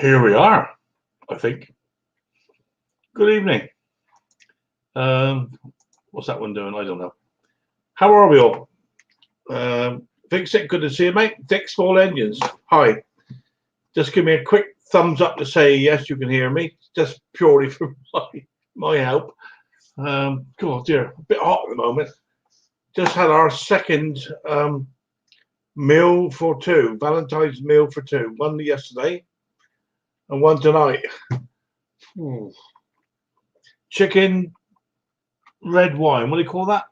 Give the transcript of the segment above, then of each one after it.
Here we are, I think. Good evening. What's that one doing? I don't know. How are we all? Vic's it, good to see you, mate. Dick Small Engines. Hi. Just give me a quick thumbs up to say yes, you can hear me. Just purely for my help. God, dear, a bit hot at the moment. Just had our second meal for two, Valentine's meal for two. One yesterday and one tonight. Chicken, red wine. What do you call that?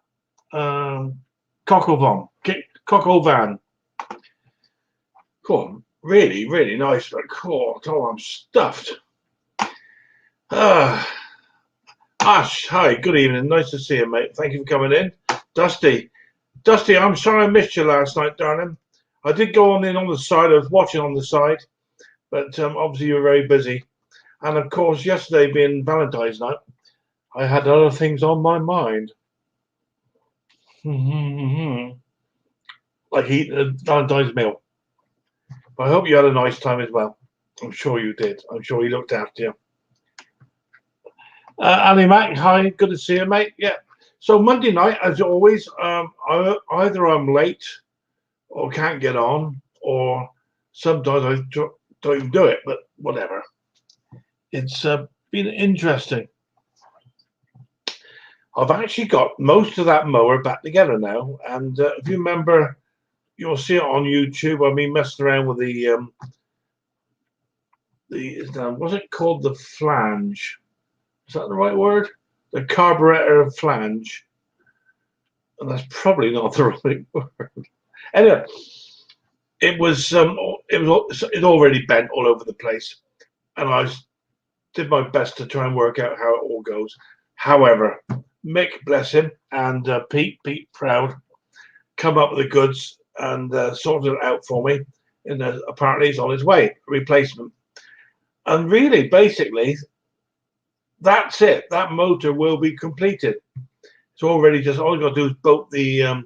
Coq au vin. Coq au vin. Cool. Really, really nice. But cool. Oh, I'm stuffed. Ash, hi. Good evening. Nice to see you, mate. Thank you for coming in. Dusty, I'm sorry I missed you last night, darling. I did go on the side. I was watching on the side, but obviously you were very busy. And of course, yesterday being Valentine's night, I had other things on my mind. Like eating a Valentine's meal. But I hope you had a nice time as well. I'm sure you did. I'm sure he looked after you. Annie Mac, hi. Good to see you, mate. Yeah. So Monday night, as always, either I'm late or can't get on, or sometimes I don't even do it, but whatever. It's been interesting. I've actually got most of that mower back together now, and if you remember, you'll see it on YouTube. I mean, messing around with the what's it called? The flange. Is that the right word? The carburetor flange. And that's probably not the right word. Anyway, it already bent all over the place, and I did my best to try and work out how it all goes. However, Mick, bless him, and Pete Proud, come up with the goods and sorted it out for me. And apparently he's on his way, replacement. And really, basically, that's it. That motor will be completed. It's already just all you got to do is bolt the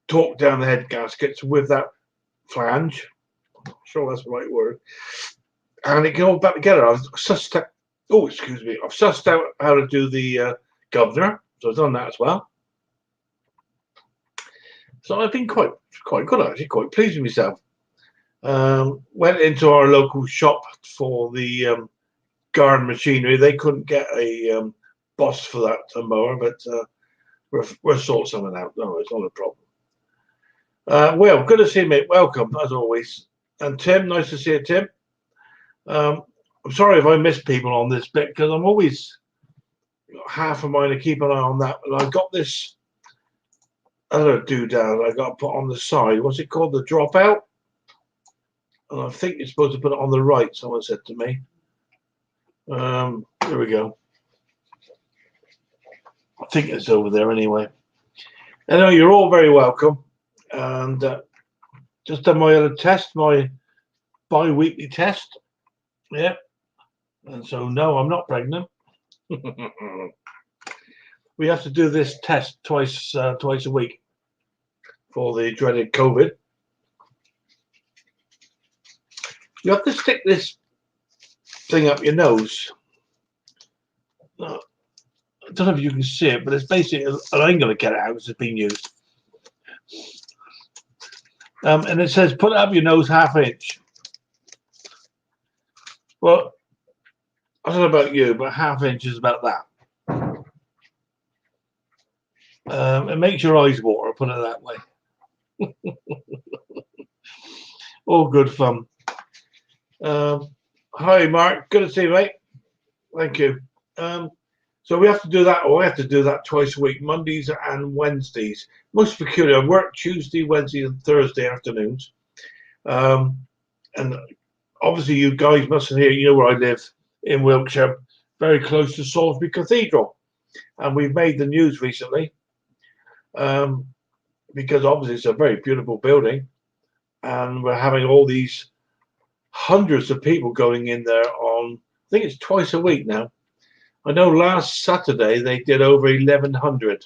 torque down the head gaskets with that flange. I'm not sure that's the right word. And it can all back together. I've sussed out how to do the governor, so I've done that as well. So I've been quite good, actually, quite pleased with myself. Went into our local shop for the garden machinery. They couldn't get a boss for that mower, but we'll sort something out. No, it's not a problem. Well, good to see you, mate. Welcome, as always. And Tim, nice to see you, Tim. I'm sorry if I miss people on this bit, because I'm always half a mind to keep an eye on that. And I've got this other doodad I got to put on the side. What's it called? The dropout? And I think you're supposed to put it on the right, someone said to me. There we go. I think it's over there anyway. Anyway, you're all very welcome. And just done my other test, my bi-weekly test. Yeah. And so, no, I'm not pregnant. We have to do this test twice a week for the dreaded COVID. You have to stick this thing up your nose. I don't know if you can see it, but it's basically, and I ain't going to get it out because it's been used. And it says, put it up your nose ½ inch. Well, I don't know about you, but ½ inch is about that. It makes your eyes water, put it that way. All good fun. Hi, Mark. Good to see you, mate. Thank you. So we have to do that, or I have to do that twice a week, Mondays and Wednesdays. Most peculiar. I work Tuesday, Wednesday, and Thursday afternoons. And obviously, you guys mustn't hear. You know where I live in Wiltshire, very close to Salisbury Cathedral, and we've made the news recently because obviously it's a very beautiful building, and we're having all these hundreds of people going in there on. I think it's twice a week now. I know last Saturday they did over 1,100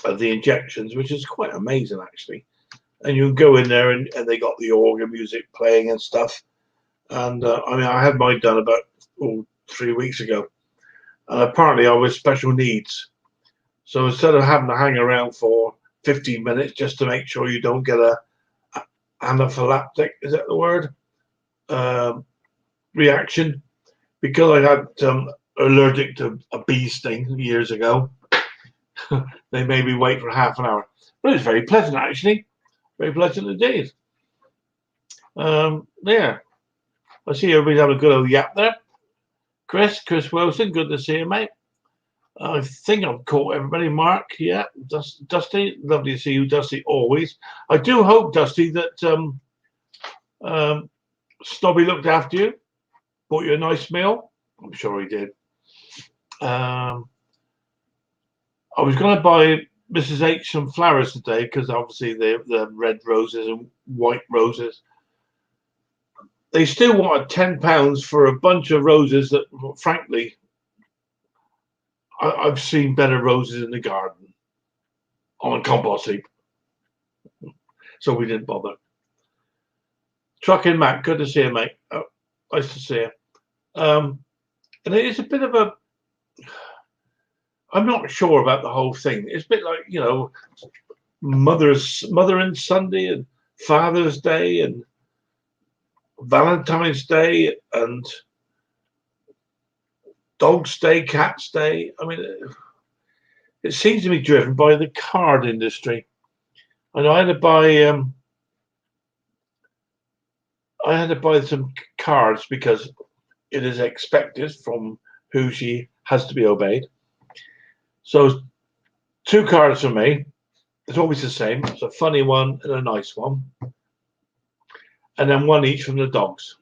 of the injections, which is quite amazing actually. And you go in there and they got the organ music playing and stuff. And I mean, I had mine done about 3 weeks ago, and apparently I was special needs. So instead of having to hang around for 15 minutes just to make sure you don't get a anaphylactic, is that the word? Um, Reaction, because I had allergic to a bee sting years ago. They made me wait for half an hour, but it was very pleasant actually, very pleasant indeed. Yeah, I see everybody's having a good old yap there. Chris Wilson, good to see you, mate. I think I've caught everybody. Mark, yeah, Dusty, lovely to see you, Dusty, always. I do hope, Dusty, that Snobby looked after you, bought you a nice meal. I'm sure he did. Um, I was going to buy Mrs. H some flowers today because obviously they're red roses and white roses. They still wanted £10 for a bunch of roses that, frankly, I've seen better roses in the garden on a compost heap. So we didn't bother. Trucking Matt, good to see you, mate. Oh, nice to see you. And it is a bit of a. I'm not sure about the whole thing. It's a bit like, Mothering Sunday and Father's Day and Valentine's Day and Dog's Day, Cat's Day. I mean, it seems to be driven by the card industry. And I had to buy some cards because it is expected from who she has to be obeyed. So 2 cards for me. It's always the same. It's a funny one and a nice one. And then 1 each from the dogs.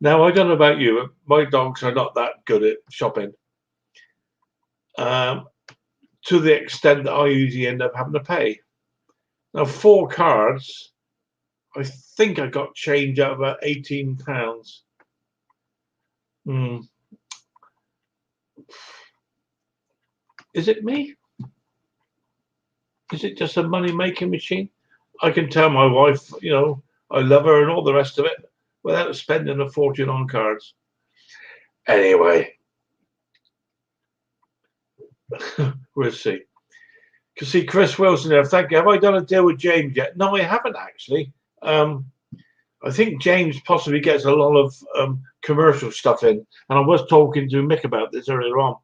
Now, I don't know about you. My dogs are not that good at shopping. To the extent that I usually end up having to pay. Now, 4 cards, I think I got change out of about £18. Is it me? Is it just a money-making machine? I can tell my wife, I love her and all the rest of it without spending a fortune on cards. Anyway, we'll see. Can see Chris Wilson there. Thank you. Have I done a deal with James yet? No, I haven't actually. I think James possibly gets a lot of commercial stuff in, and I was talking to Mick about this earlier on.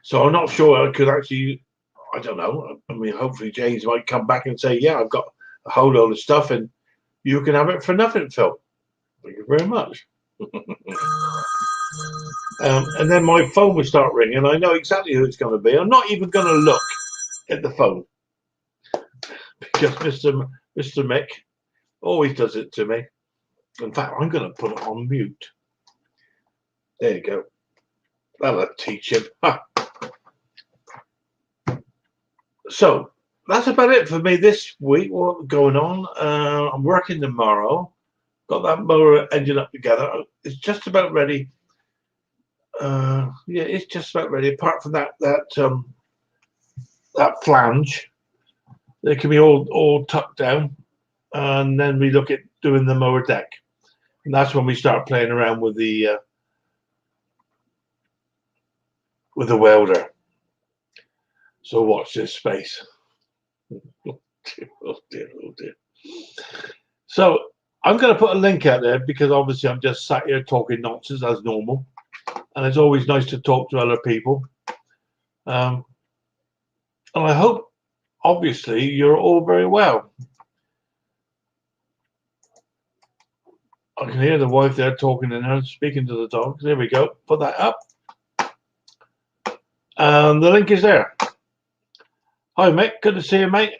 So I'm not sure I could actually. I don't know. I mean, hopefully James might come back and say, "Yeah, I've got a whole load of stuff, and you can have it for nothing, Phil." Thank you very much. And then my phone will start ringing. I know exactly who it's going to be. I'm not even going to look at the phone because Mr. Mick always does it to me. In fact, I'm going to put it on mute. There you go. That'll teach him. So that's about it for me this week. What's going on? I'm working tomorrow. Got that mower engine up together. It's just about ready. Yeah, it's just about ready. Apart from that flange, they can be all tucked down, and then we look at doing the mower deck, and that's when we start playing around with the welder. So watch this space. Oh dear. So I'm going to put a link out there because obviously I'm just sat here talking nonsense as normal, and it's always nice to talk to other people. And I hope, obviously, you're all very well. I can hear the wife there talking in her, speaking to the dogs. There we go. Put that up. And the link is there. Hi, Mick. Good to see you, mate.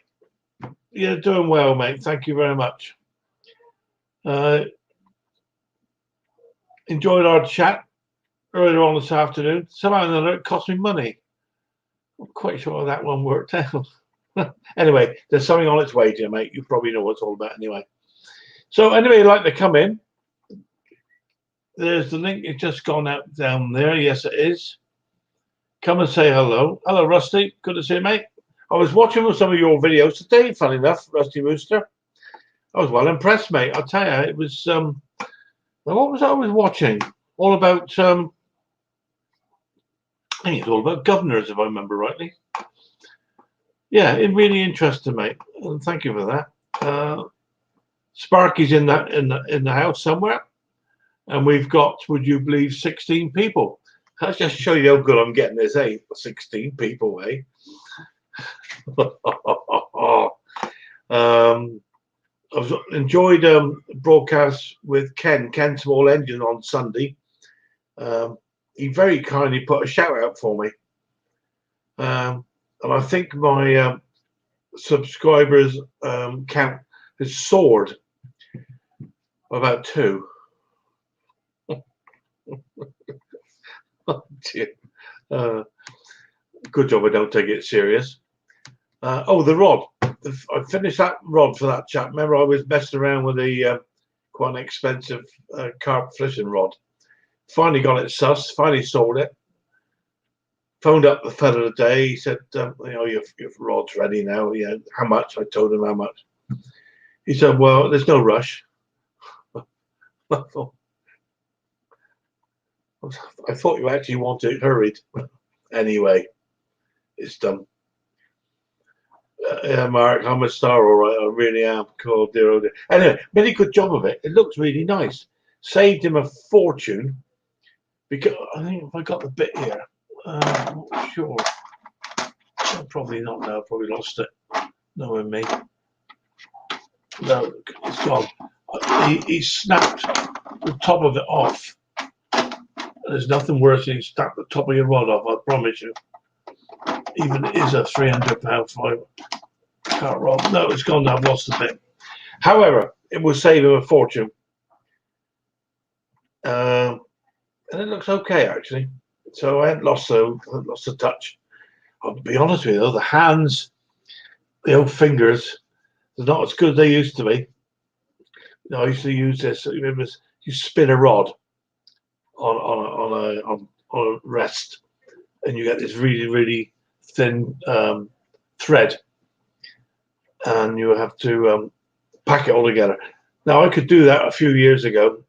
You're doing well, mate. Thank you very much. Enjoyed our chat earlier on this afternoon. Somehow or another, it cost me money. I'm quite sure how that one worked out. Anyway, there's something on its way to you, mate. You probably know what it's all about anyway. So anyway, you'd like to come in. There's the link. It's just gone out down there. Yes, it is. Come and say hello. Hello, Rusty. Good to see you, mate. I was watching some of your videos today, funny enough, Rusty Rooster. I was well impressed, mate. I'll tell you, it was what was I was watching? All about I think it's all about governors, if I remember rightly. Yeah, it really interested me. And thank you for that. Sparky's in the house somewhere, and we've got, would you believe, 16 people. Let's just show you how good I'm getting this, eh? 16 people, eh? I've enjoyed broadcasts with Ken Small Engine on Sunday. He very kindly put a shout out for me. And I think my subscribers count has soared about 2. Good job I don't take it serious. The rod. I finished that rod for that chap. Remember, I was messing around with a quite an expensive carp fishing rod. Finally got it sussed. Finally sold it. Phoned up the fella today. He said, your rod's ready now. Yeah, how much? I told him how much. He said, well, there's no rush. I thought you actually wanted it hurried. Anyway, it's done. Yeah, Mark, I'm a star, all right. I really am. Cool, dear, oh dear. Anyway, made a good job of it. It looks really nice. Saved him a fortune because I think if I got the bit here, I'm not sure. Probably not now. Probably lost it. Knowing me. No, it's gone. He snapped the top of it off. There's nothing worse than snap the top of your rod off. I promise you. Even it is a £300 fiber. Can't roll. No, it's gone now. I've lost the bit. However, it will save him a fortune. And it looks okay, actually. So I haven't lost the touch. I'll be honest with you, though, the hands, the old fingers, they're not as good as they used to be. I used to use this. You spin a rod on a rest, and you get this really, really thin thread, and you have to pack it all together. Now, I could do that a few years ago.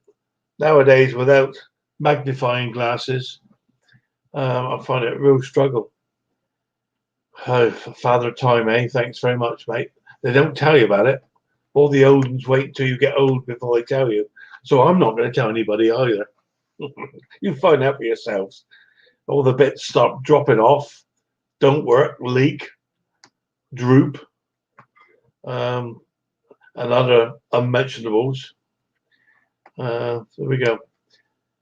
Nowadays, without magnifying glasses, I find it a real struggle. Oh, father time, eh? Thanks very much, mate. They don't tell you about it. All the old ones wait until you get old before they tell you. So I'm not going to tell anybody either. You find out for yourselves. All the bits start dropping off, don't work, leak, droop, and other unmentionables. There we go.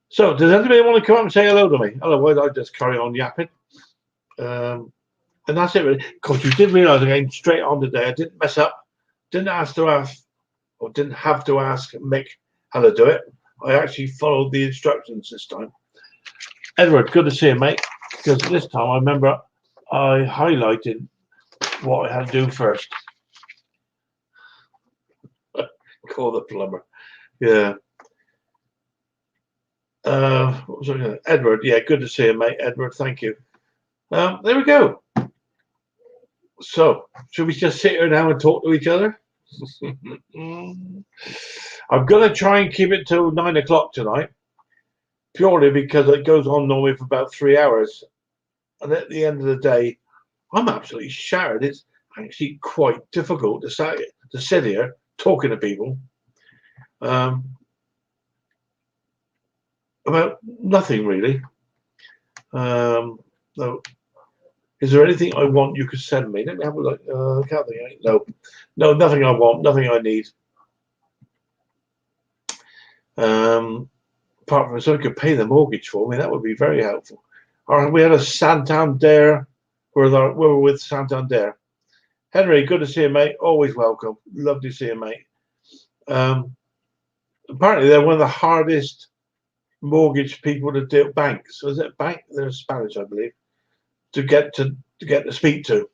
So, does anybody want to come up and say hello to me? Otherwise, I just carry on yapping. And that's it, really. Because you did realise I came straight on today. I didn't mess up. Didn't have to ask Mick how to do it. I actually followed the instructions this time. Edward, good to see you, mate. Because this time I remember I highlighted what I had to do first. Call the plumber. Yeah. What was I going to? Edward, yeah, good to see you, mate. Edward, thank you. There we go. So, should we just sit here now and talk to each other? I'm going to try and keep it till 9 o'clock tonight, purely because it goes on normally for about 3 hours. And at the end of the day, I'm absolutely shattered. It's actually quite difficult to sit here talking to people about nothing really. No. Is there anything I want you could send me? Let me have a look. I can't think. No, nothing I want, nothing I need. Apart from someone could pay the mortgage for me, that would be very helpful. All right, we had a Santander. We're with Santander. Henry, good to see you, mate. Always welcome. Love to see you, mate. Apparently, they're one of the hardest mortgage people to do. Banks, was it bank? They're Spanish, I believe. To get to speak to.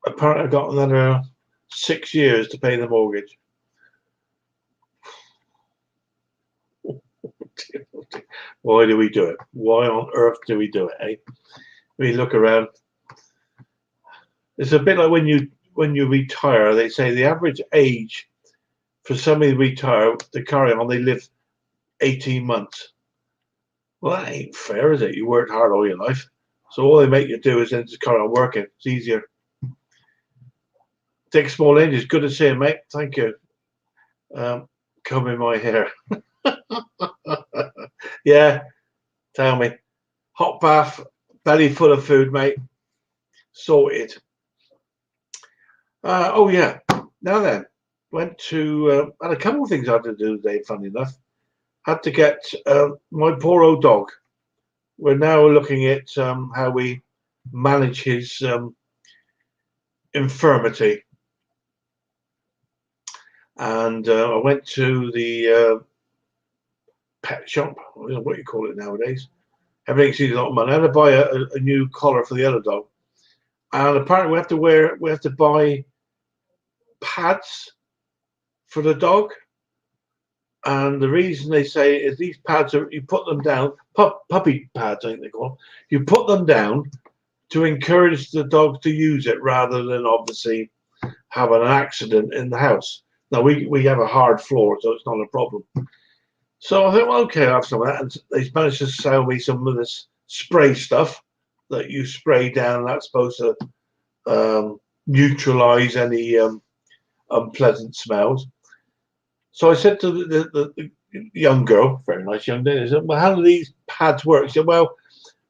Apparently, I got another 6 years to pay the mortgage. Why do we do it? Why on earth do we do it, eh? when you look around. It's a bit like when you retire. They say the average age for somebody to retire to carry on, they live 18 months. Well, that ain't fair, is it? You worked hard all your life, so all they make you do is then just carry on working. It's easier. Dick Small Angels, good to see you, mate. Thank you. Combing my hair. Yeah, tell me. Hot bath, belly full of food, mate. Sorted. Oh yeah. Now then, went to had a couple of things I had to do today. Funny enough, had to get my poor old dog. We're now looking at how we manage his infirmity, and I went to the pet shop. I don't know what you call it nowadays. Everything seems a lot of money. I had to buy a new collar for the other dog, and apparently we have to buy pads for the dog. And the reason they say is these pads are, you put them down, puppy pads, I think they call them. You put them down to encourage the dog to use it rather than obviously have an accident in the house. Now we have a hard floor, so it's not a problem. So I thought, well, okay, I'll have some of that. And they managed to sell me some of this spray stuff that you spray down. That's supposed to neutralize any unpleasant smells. So I said to the young girl, very nice young lady, I said, well, how do these pads work? She said, well,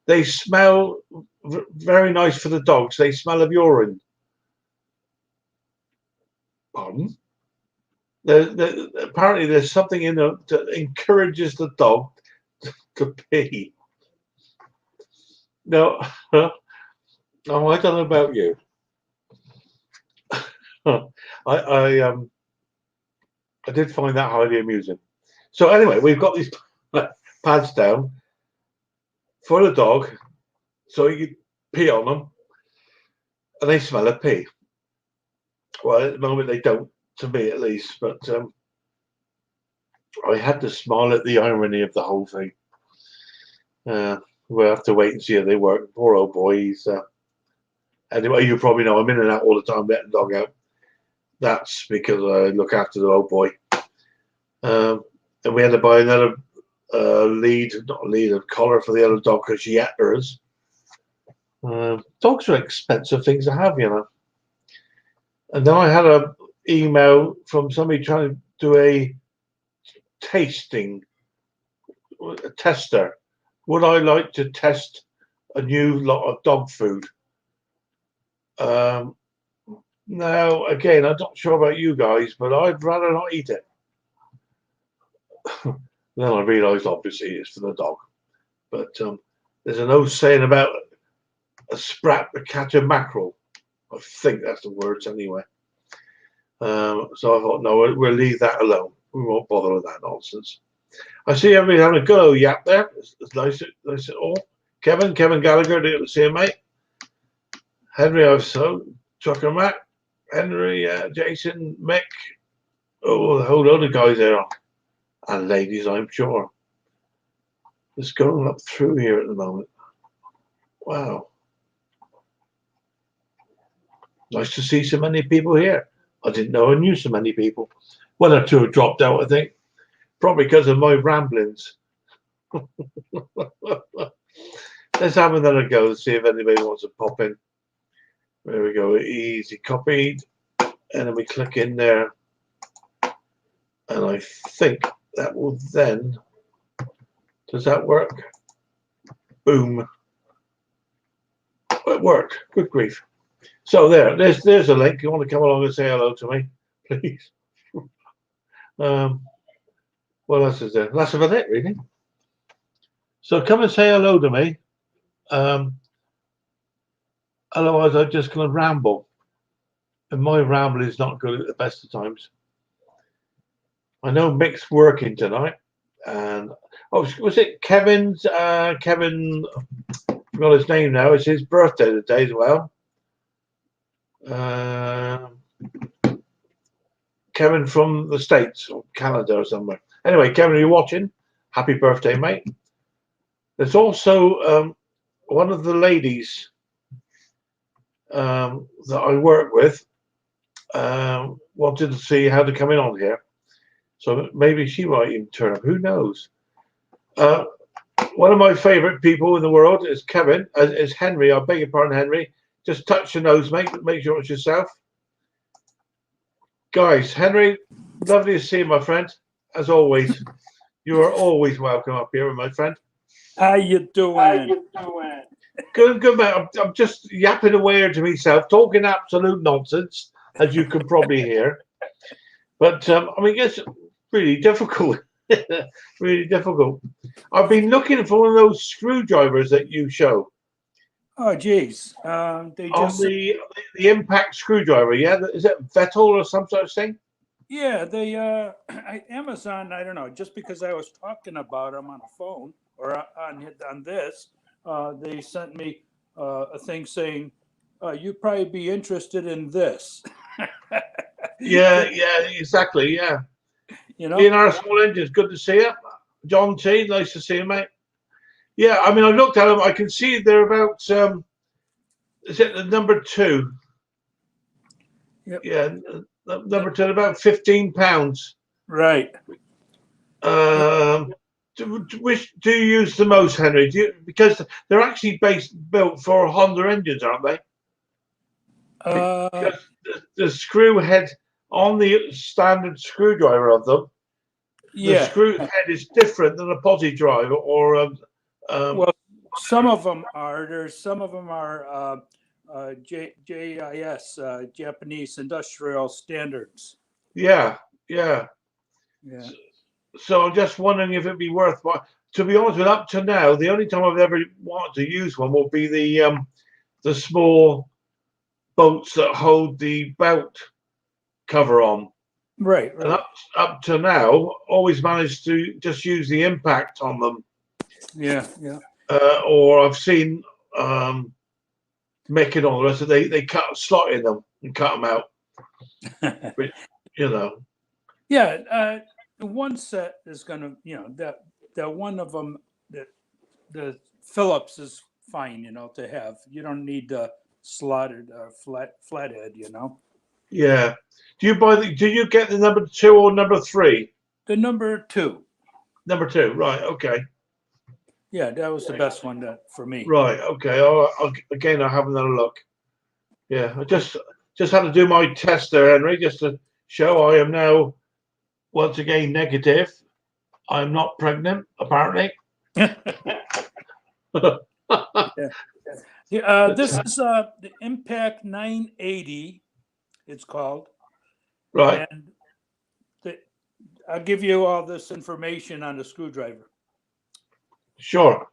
they smell very nice for the dogs. They smell of urine. Pardon? Apparently there's something in them that encourages the dog to pee. No, I don't know about you. I did find that highly amusing. So anyway, we've got these pads down for the dog, so you pee on them, and they smell of pee. Well, at the moment they don't, to me at least, but I had to smile at the irony of the whole thing. We'll have to wait and see how they work. Poor old boy, he's anyway, you probably know I'm in and out all the time letting the dog out. That's because I look after the old boy. And we had to buy another a collar for the other dog because she ate hers. Dogs are expensive things to have, you know. And then I had an email from somebody trying to do a tester. Would I like to test a new lot of dog food? Now, again, I'm not sure about you guys, but I'd rather not eat it. Then I realised, obviously, it's for the dog. But there's an old saying about a sprat to catch a mackerel. I think that's the words anyway. So I thought, no, we'll leave that alone. We won't bother with that nonsense. I see everybody having a good old yap there. It's nice at all. Kevin Gallagher, good to see you, mate. Henry, Trucker Mac, Henry, Jason, Mick. Oh, a whole load of guys there. And ladies, I'm sure. Just going up through here at the moment. Wow. Nice to see so many people here. I didn't know I knew so many people. One or two have dropped out, I think. Probably because of my ramblings. Let's have another go and see if anybody wants to pop in. There we go. Easy copied. And then we click in there. And I think that will then. Does that work? Boom. It worked. Good grief. So there's a link. You want to come along and say hello to me, please? What else is there? That's about it, really. So come and say hello to me. Otherwise, I'm just going to ramble. And my ramble is not good at the best of times. I know Mick's working tonight. And was it Kevin's? Kevin, I forgot his name now. It's his birthday today as well. Kevin from the States or Canada or somewhere. Anyway, Kevin, are you watching? Happy birthday, mate. There's also one of the ladies that I work with wanted to see how to come in on here. So maybe she might even turn up. Who knows? Uh, One of my favourite people in the world is Kevin. Is Henry? I beg your pardon, Henry. Just touch your nose, mate. Make sure it's yourself. Guys, Henry, lovely to see you, my friend. As always, you are always welcome up here, my friend. How you doing? Good, good, mate. I'm just yapping away to myself, talking absolute nonsense, as you can probably hear. But I mean, it's really difficult. Really difficult. I've been looking for one of those screwdrivers that you show. Oh, geez. They On just the impact screwdriver, yeah? Is it Vettel or some such thing? yeah, they Amazon. I don't know. Just because I was talking about them on the phone or on this, they sent me a thing saying you'd probably be interested in this. Yeah, yeah, exactly, yeah. You know? Leonardo Small Engines, good to see you. John T, nice to see you, mate. Yeah, I mean, I looked at them. I can see they're about, is it the number two? Yep. Yeah, number two, about £15. Right. Which do you use the most, Henry? Because they're actually built for Honda engines, aren't they? Because the screw head on the standard screwdriver of them, the Yeah. screw head is different than a posi drive or Well, some of them are. There's some of them are JIS, Japanese Industrial Standards. yeah, yeah. Yeah. So I'm just wondering if it'd be worthwhile. To be honest with, up to now, the only time I've ever wanted to use one will be the small boats that hold the belt cover on. Right. And up to now, always managed to just use the impact on them. Yeah. Yeah. Or I've seen Mick and all the rest of they cut a slot in them and cut them out. But, you know. Yeah. One set is going to, that one of them, that the Phillips is fine, to have. You don't need the slotted flathead, Yeah. Do you get the number two or number three? The number two. Number two, right? Okay. Yeah, that was the best one for me. Right. Okay. Again, I have another look. Yeah. I just had to do my test there, Henry, just to show I am now once again negative. I'm not pregnant, apparently. Yeah. This is the Impact 980. It's called. Right. And I'll give you all this information on the screwdriver. Sure.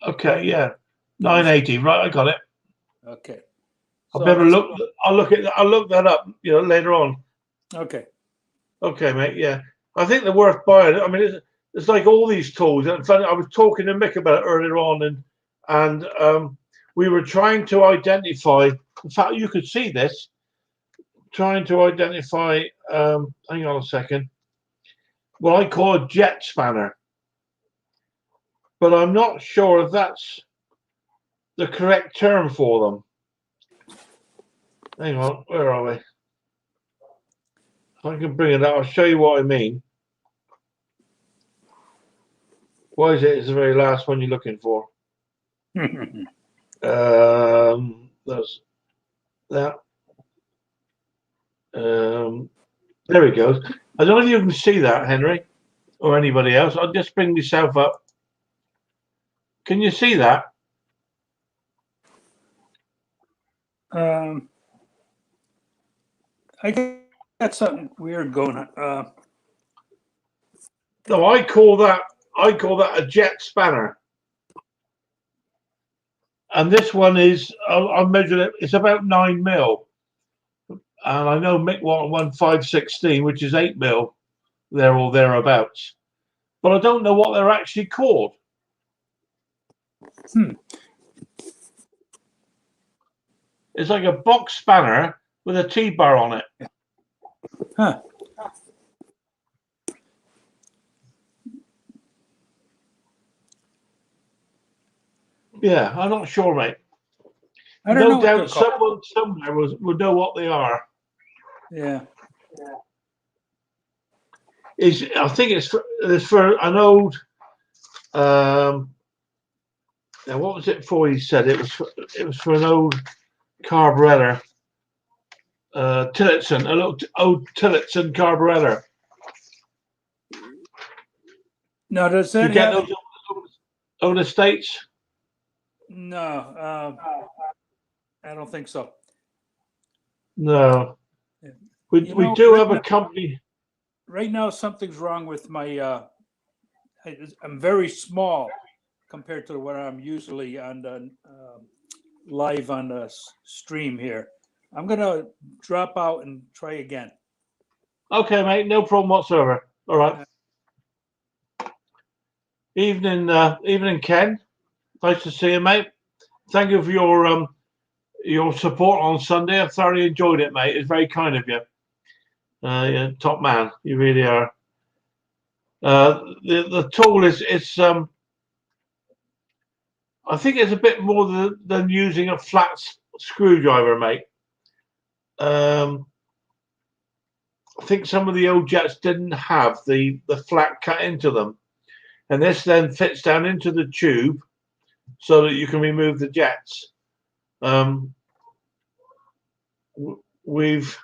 Okay, yeah. 980, right, I got it. Okay. So I'll look that up, later on. Okay. Okay, mate, yeah. I think they're worth buying. I mean, it's like all these tools. In fact, I was talking to Mick about it earlier on, and we were trying to identify. In fact, you could see this. Trying to identify. Hang on a second. What I call a jet spanner, but I'm not sure if that's the correct term for them. Hang on, where are we? If I can bring it up, I'll show you what I mean. Why is it? It's the very last one you're looking for. There's that. There it goes. I don't know if you can see that, Henry, or anybody else. I'll just bring myself up. Can you see that? I got something weird going on. No, I call that a jet spanner. And this one is, I measured it, it's about 9 mil. And I know Mick wanted one 5/16, which is 8 mil, there or thereabouts. But I don't know what they're actually called. It's like a box spanner with a T-bar on it. Huh. Yeah, I'm not sure, mate. I don't know No what they're doubt called. someone somewhere will know what they are. Yeah. I think it's for an old. Now what was it for? He said it was for an old carburetor. Tillotson, a little old Tillotson carburetor. Now, does Do you that get have? those old estates? No, I don't think so. No. Yeah. We do have a company. Right now, something's wrong with my. I'm very small compared to what I'm usually on the live on the stream here. I'm gonna drop out and try again. Okay, mate, no problem whatsoever. All right. Evening, Ken. Nice to see you, mate. Thank you for your support on Sunday. I thoroughly enjoyed it, mate. It's very kind of you. Yeah, top man. You really are. The tool is I think it's a bit more than using a flat screwdriver, mate. I think some of the old jets didn't have the flat cut into them, and this then fits down into the tube so that you can remove the jets. We've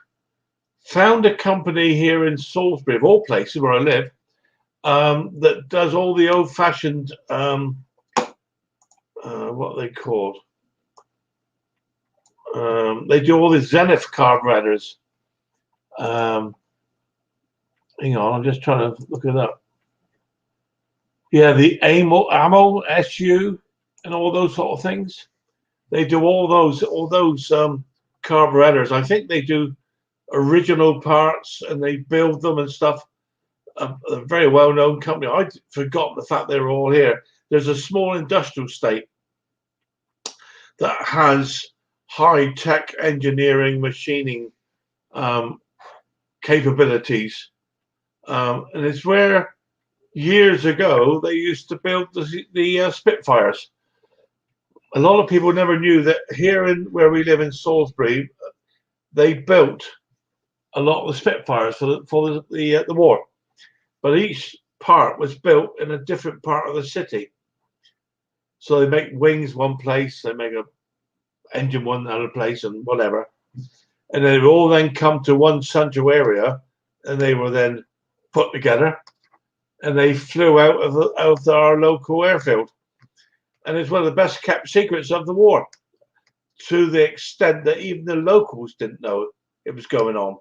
found a company here in Salisbury, of all places where I live, that does all the old-fashioned what are they called? They do all the Zenith carburetors. Hang on, I'm just trying to look it up. Yeah, the ammo SU and all those sort of things. They do all those carburetors. I think they do original parts and they build them and stuff. A very well-known company. I'd forgotten the fact they were all here. There's a small industrial estate that has high-tech engineering, machining capabilities, and it's where years ago they used to build the Spitfires. A lot of people never knew that here in where we live in Salisbury, they built a lot of the Spitfires for the war, but each part was built in a different part of the city. So they make wings one place, they make a engine one other place, and whatever, and they would all then come to one central area, and they were then put together, and they flew out of our local airfield, and it's one of the best kept secrets of the war, to the extent that even the locals didn't know it was going on.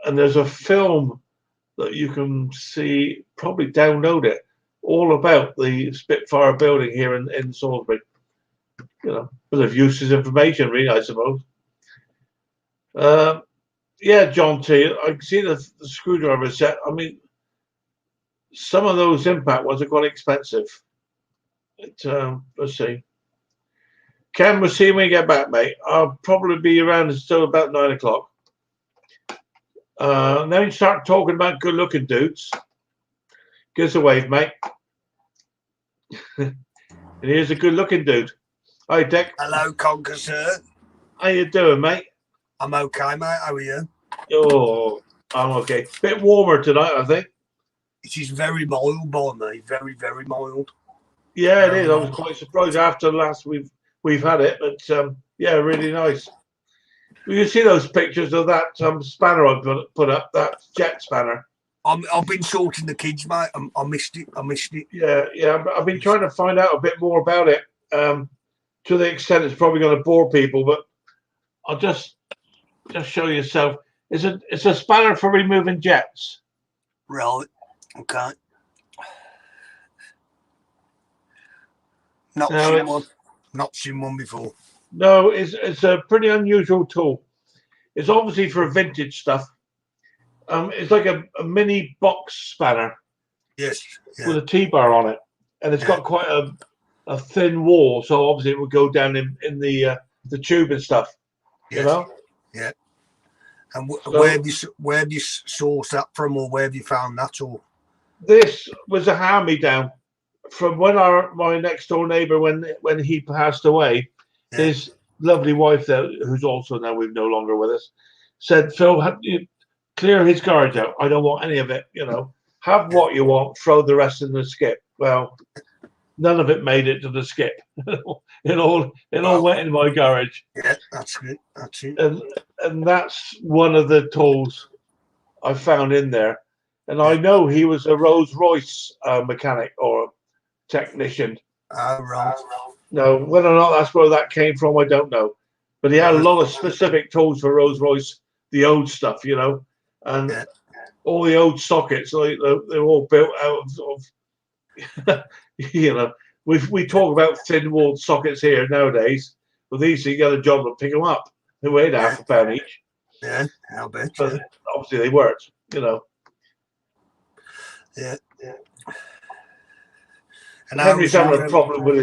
And there's a film that you can see, probably download it, all about the Spitfire building here in Salisbury. You know, bit of useless information, really, I suppose. Yeah, John T. I can see the screwdriver set. I mean, some of those impact ones are quite expensive. Let's see. Ken, we'll see when you get back, mate. I'll probably be around until about 9 o'clock. Then we start talking about good-looking dudes. Give us a wave, mate. And here's a good-looking dude. Hi, Dick. Hello, Conkers, sir. How you doing, mate? I'm okay, mate. How are you? Oh, I'm okay. Bit warmer tonight, I think. It is very mild by me. Very, very mild. Yeah, it is. I was quite surprised after last we've had it, but yeah, really nice. You see those pictures of that spanner I put up, that jet spanner. I've been sorting the kids, mate. I missed it. Yeah. I've been trying to find out a bit more about it. To the extent it's probably going to bore people, but I'll just show yourself. It's a spanner for removing jets. Right. Okay. Not seen one before. No, it's a pretty unusual tool. It's obviously for vintage stuff. It's like a mini box spanner. Yes. Yeah. With a T-bar on it, and it's got quite a thin wall, so obviously it would go down in the tube and stuff. Yes. You know. Yeah. And where have you sourced that from, or where have you found that? Or this was a hand-me-down from when my next door neighbour, when he passed away, Yeah. his lovely wife, there, who's also now no longer with us, said, "Phil, you clear his garage out. I don't want any of it. Have what you want. Throw the rest in the skip." Well, none of it made it to the skip. It all went in my garage. Yeah, that's it. That's it. And that's one of the tools I found in there. And I know he was a Rolls Royce mechanic or technician. Right. No, whether or not that's where that came from, I don't know. But he had a lot of specific tools for Rolls Royce, the old stuff, and Yeah. all the old sockets. They're all built out of we talk about thin walled sockets here nowadays. But these, you get a job to pick them up. They weighed half a pound each. Yeah, I'll bet. But obviously they worked. Yeah. And Henry's having a problem with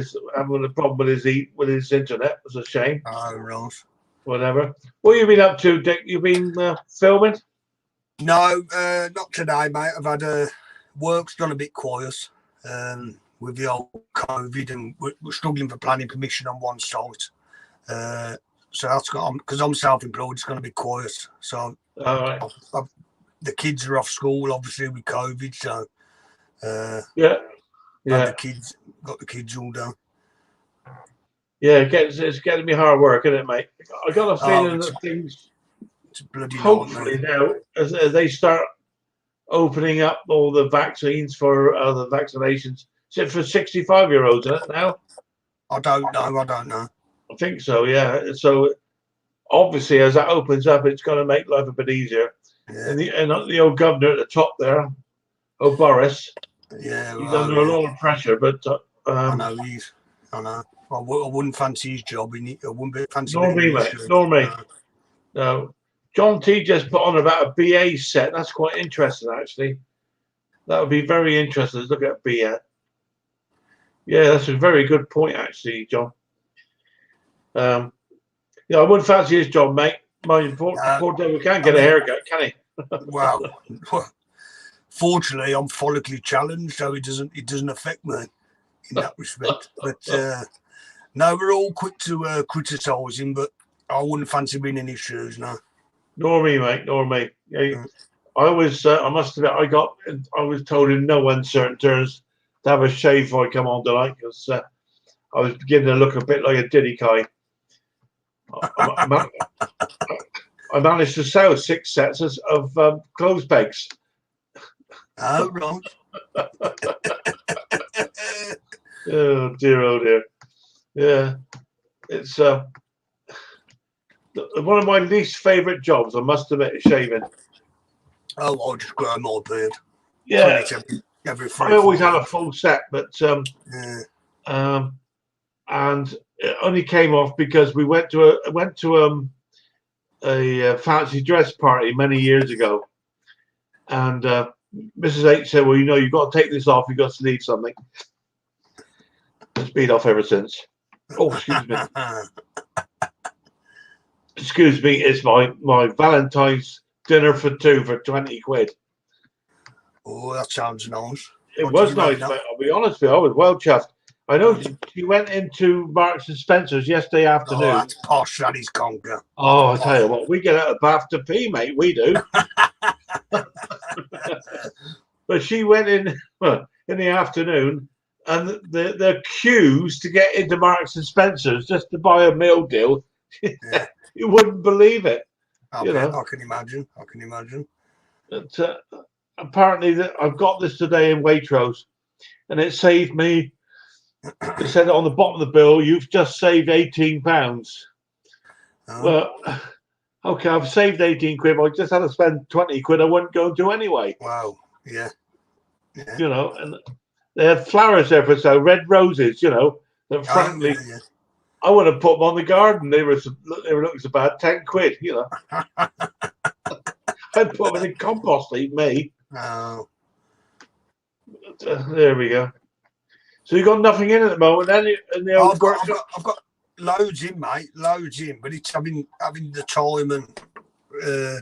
his internet. It's a shame. Oh, right. Whatever. What have you been up to, Dick? You been filming? No, not today, mate. I've had work's gone a bit quiet with the old COVID, and we're struggling for planning permission on one site. So that's got, because I'm self-employed, it's going to be quiet. So All right. the kids are off school, obviously, with COVID. So Yeah. got the kids all done. Yeah, it's getting me hard work, isn't it, mate? I got a feeling that things, it's bloody hopefully now, as they start opening up all the vaccines for the vaccinations. Is it for 65-year-olds now? I don't know. I think so, yeah. So obviously, as that opens up, it's going to make life a bit easier. Yeah. And the old governor at the top there, Boris, Yeah, he's under a lot of pressure, but I know. I wouldn't fancy his job. I wouldn't be fancy. Nor me, mate. Nor me. No. John T just put on about a BA set. That's quite interesting, actually. That would be very interesting to look at BA. Yeah, that's a very good point, actually, John. I wouldn't fancy his job, mate. Poor devil can't get a haircut, can he? Well, fortunately, I'm follically challenged, so it doesn't affect me in that respect. But no, we're all quick to criticise him, but I wouldn't fancy being in his shoes, no. Nor me, mate. Nor me. Yeah, I must admit, I was told in no uncertain terms to have a shave before I come on tonight, because I was beginning to look a bit like a diddy guy. I managed to sell 6 sets of clothes pegs. Oh, right. Oh dear. Yeah, it's one of my least favourite jobs, I must admit, is shaving. Oh, I'll just grow my beard. Yeah, every I always had a full set, but and it only came off because we went to a fancy dress party many years ago, and Mrs. H said, "Well, you've got to take this off. You've got to leave something." It's been off ever since. Oh, excuse me. Excuse me. It's my Valentine's dinner for 2 for 20 quid. Oh, that sounds nice. It was nice, mate. I'll be honest with you. I was well chuffed. I know she went into Marks and Spencer's yesterday afternoon. Oh, that's posh, that is Conker. Oh, I tell you what, we get out of the bath to pee, mate. We do. But she went in the afternoon, and the queues to get into Marks and Spencer's just to buy a meal deal. Yeah. You wouldn't believe it. I can imagine. But, apparently, I've got this today in Waitrose, and it saved me. It said on the bottom of the bill, "You've just saved £18." Oh. Well, okay, I've saved 18 quid. But I just had to spend 20 quid. I wouldn't go to anyway. Wow. Yeah. And they had flowers there for sale, red roses. That frankly, I would have put them on the garden. They were looking so bad. 10 quid. I'd put them in compost heap, me. Oh. But, there we go. So you got nothing in at the moment, then? In the old I've got loads in, mate. Loads in, but it's having the time and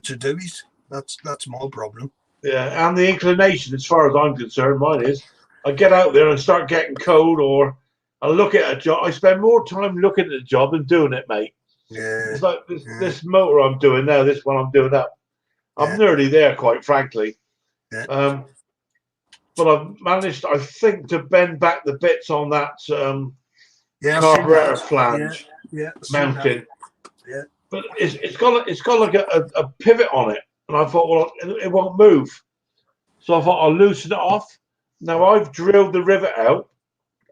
to do it. That's my problem. Yeah, and the inclination, as far as I'm concerned, mine is. I get out there and start getting cold, or I look at a job. I spend more time looking at the job than doing it, mate. Yeah. It's like this motor I'm doing now, this one I'm doing up. I'm nearly there, quite frankly. Yeah. But I've managed, I think, to bend back the bits on that carburetor flange mounting. Yeah. But it's got like a pivot on it, and I thought, well, it won't move. So I thought I'll loosen it off. Now I've drilled the rivet out,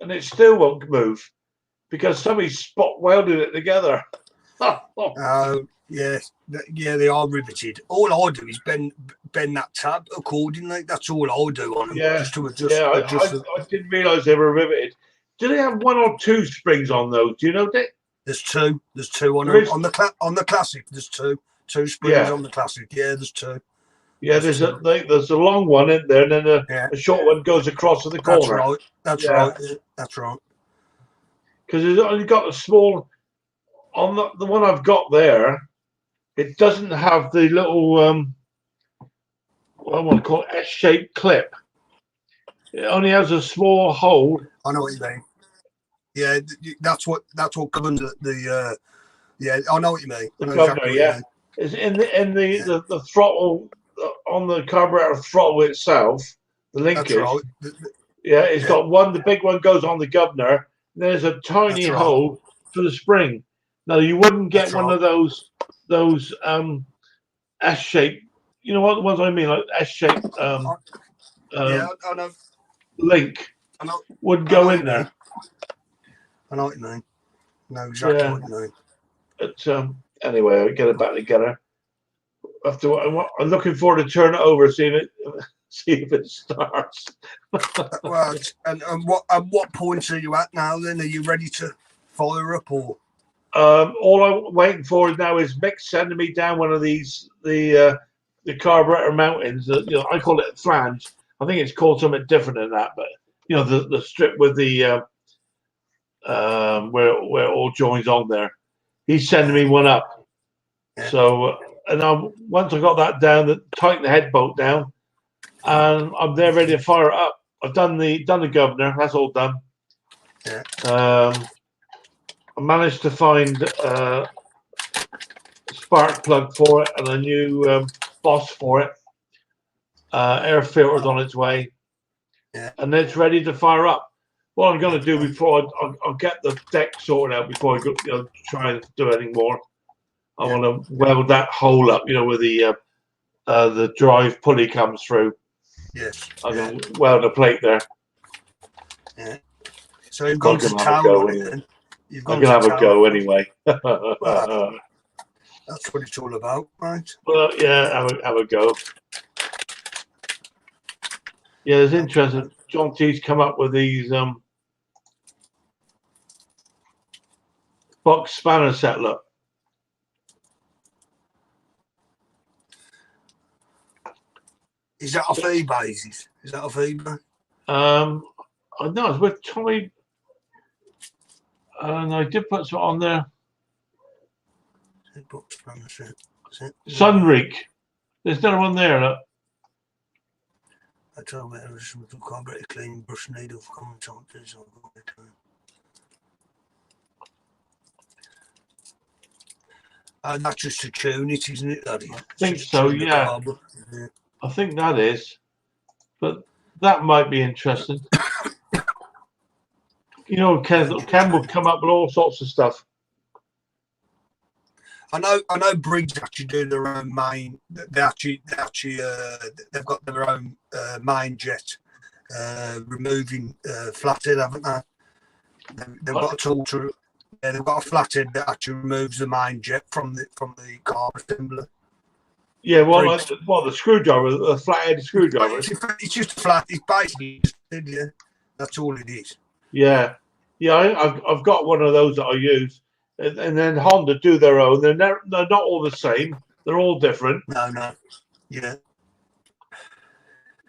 and it still won't move because somebody spot welded it together. Yeah, they are riveted. All I do is bend that tab accordingly. That's all I do on them. Yeah, just to adjust. I didn't realise they were riveted. Do they have 1 or 2 springs on those? Do you know, Dick? There's two. There's 2 on them. On the classic. There's 2 springs on the classic. Yeah, there's 2. Yeah, there's a long one in there, and then a short one goes across to the corner. That's right. That's right. Because it's only got a small on the one I've got there. It doesn't have the little what I want to call it, S-shaped clip. It only has a small hole. I know what you mean. Yeah, that's what governs the. Yeah, I know what you mean. The governor, yeah, it's in the throttle on the carburetor throttle itself. The linkage. That's right. Yeah, it's got one. The big one goes on the governor. There's a tiny hole for the spring. Now you wouldn't get one of those S-shaped. You know what the ones I mean, like S-shaped. I know. Link. I know. Wouldn't go in there. I know what you mean. I know exactly what you mean. But anyway, I'll get it back together. I'm looking forward to turn it over, see if it starts. Well, and what point are you at now? Then are you ready to fire up, or? All I'm waiting for now is Mick sending me down one of these the carburetor mountings. I call it a flange. I think it's called something different than that, but the strip with the where it all joins on there. He's sending me one up. So and once I got that down, tighten the head bolt down, and I'm there ready to fire it up. I've done the governor. That's all done. I managed to find a spark plug for it and a new boss for it. Air filter's on its way, and it's ready to fire up. What I'm going to do before I'll get the deck sorted out before I go try and do anything more. I want to weld that hole up, where the drive pulley comes through. Yes. I'm going to weld a plate there. Yeah. So you've gone to town. I'm going to have a go anyway. Well, that's what it's all about, right? Well, yeah, have a go. Yeah, it's interesting. John T's come up with these box spanner set. Look. Is that off eBay? Is that off eBay? I know it's with Tommy, and I did put some on there. Box spanner set. Sunreek. There's another one there. Look. I told me there was some carburetor clean brush needle for common characters. That's just to tune it, isn't it? That is. I think so, yeah. I think that is. But that might be interesting. Ken will come up with all sorts of stuff. I know Briggs actually do their own main. They've got their own main jet removing flathead, haven't they? They've got a tool to. Yeah, they've got a flathead that actually removes the main jet from the car assembly. Yeah, the screwdriver, the flathead screwdriver. It's just a flat. It's basically that's all it is. Yeah, I've got one of those that I use. And then Honda do their own. They're not all the same. They're all different. No. Yeah.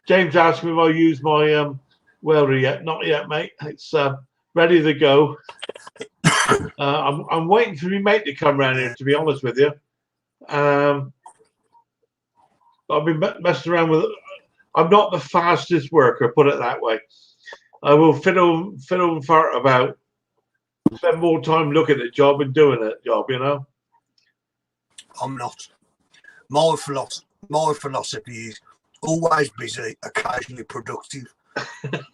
James asked me if I use my welder yet. Not yet, mate. It's ready to go. I'm waiting for my mate to come around here, to be honest with you. I've been messing around with it. I'm not the fastest worker, put it that way. I will fiddle and fart about. Spend more time looking at the job and doing that job, you know. I'm not. My philosophy is always busy, occasionally productive.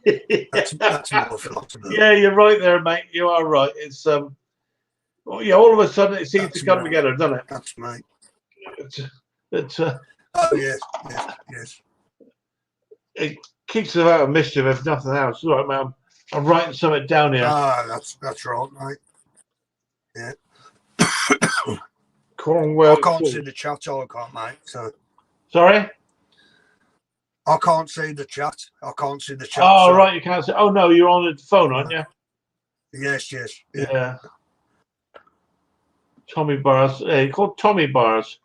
That's my philosophy. Yeah, you're right there, mate. You are right. It's well, yeah, all of a sudden it seems to come together, doesn't it? That's me. It's Oh yes. it keeps us out of mischief if nothing else. All right, man. I'm writing something down here. Ah, that's right, mate. Yeah. Cornwell. I can't see the chat, I can't, mate. So Sorry? I can't see the chat. I can't see the chat. Oh, so. right, you can't say. Oh, no, you're on the phone, aren't you? Yes. Yeah. Tommy Bars. Hey, called Tommy Bars.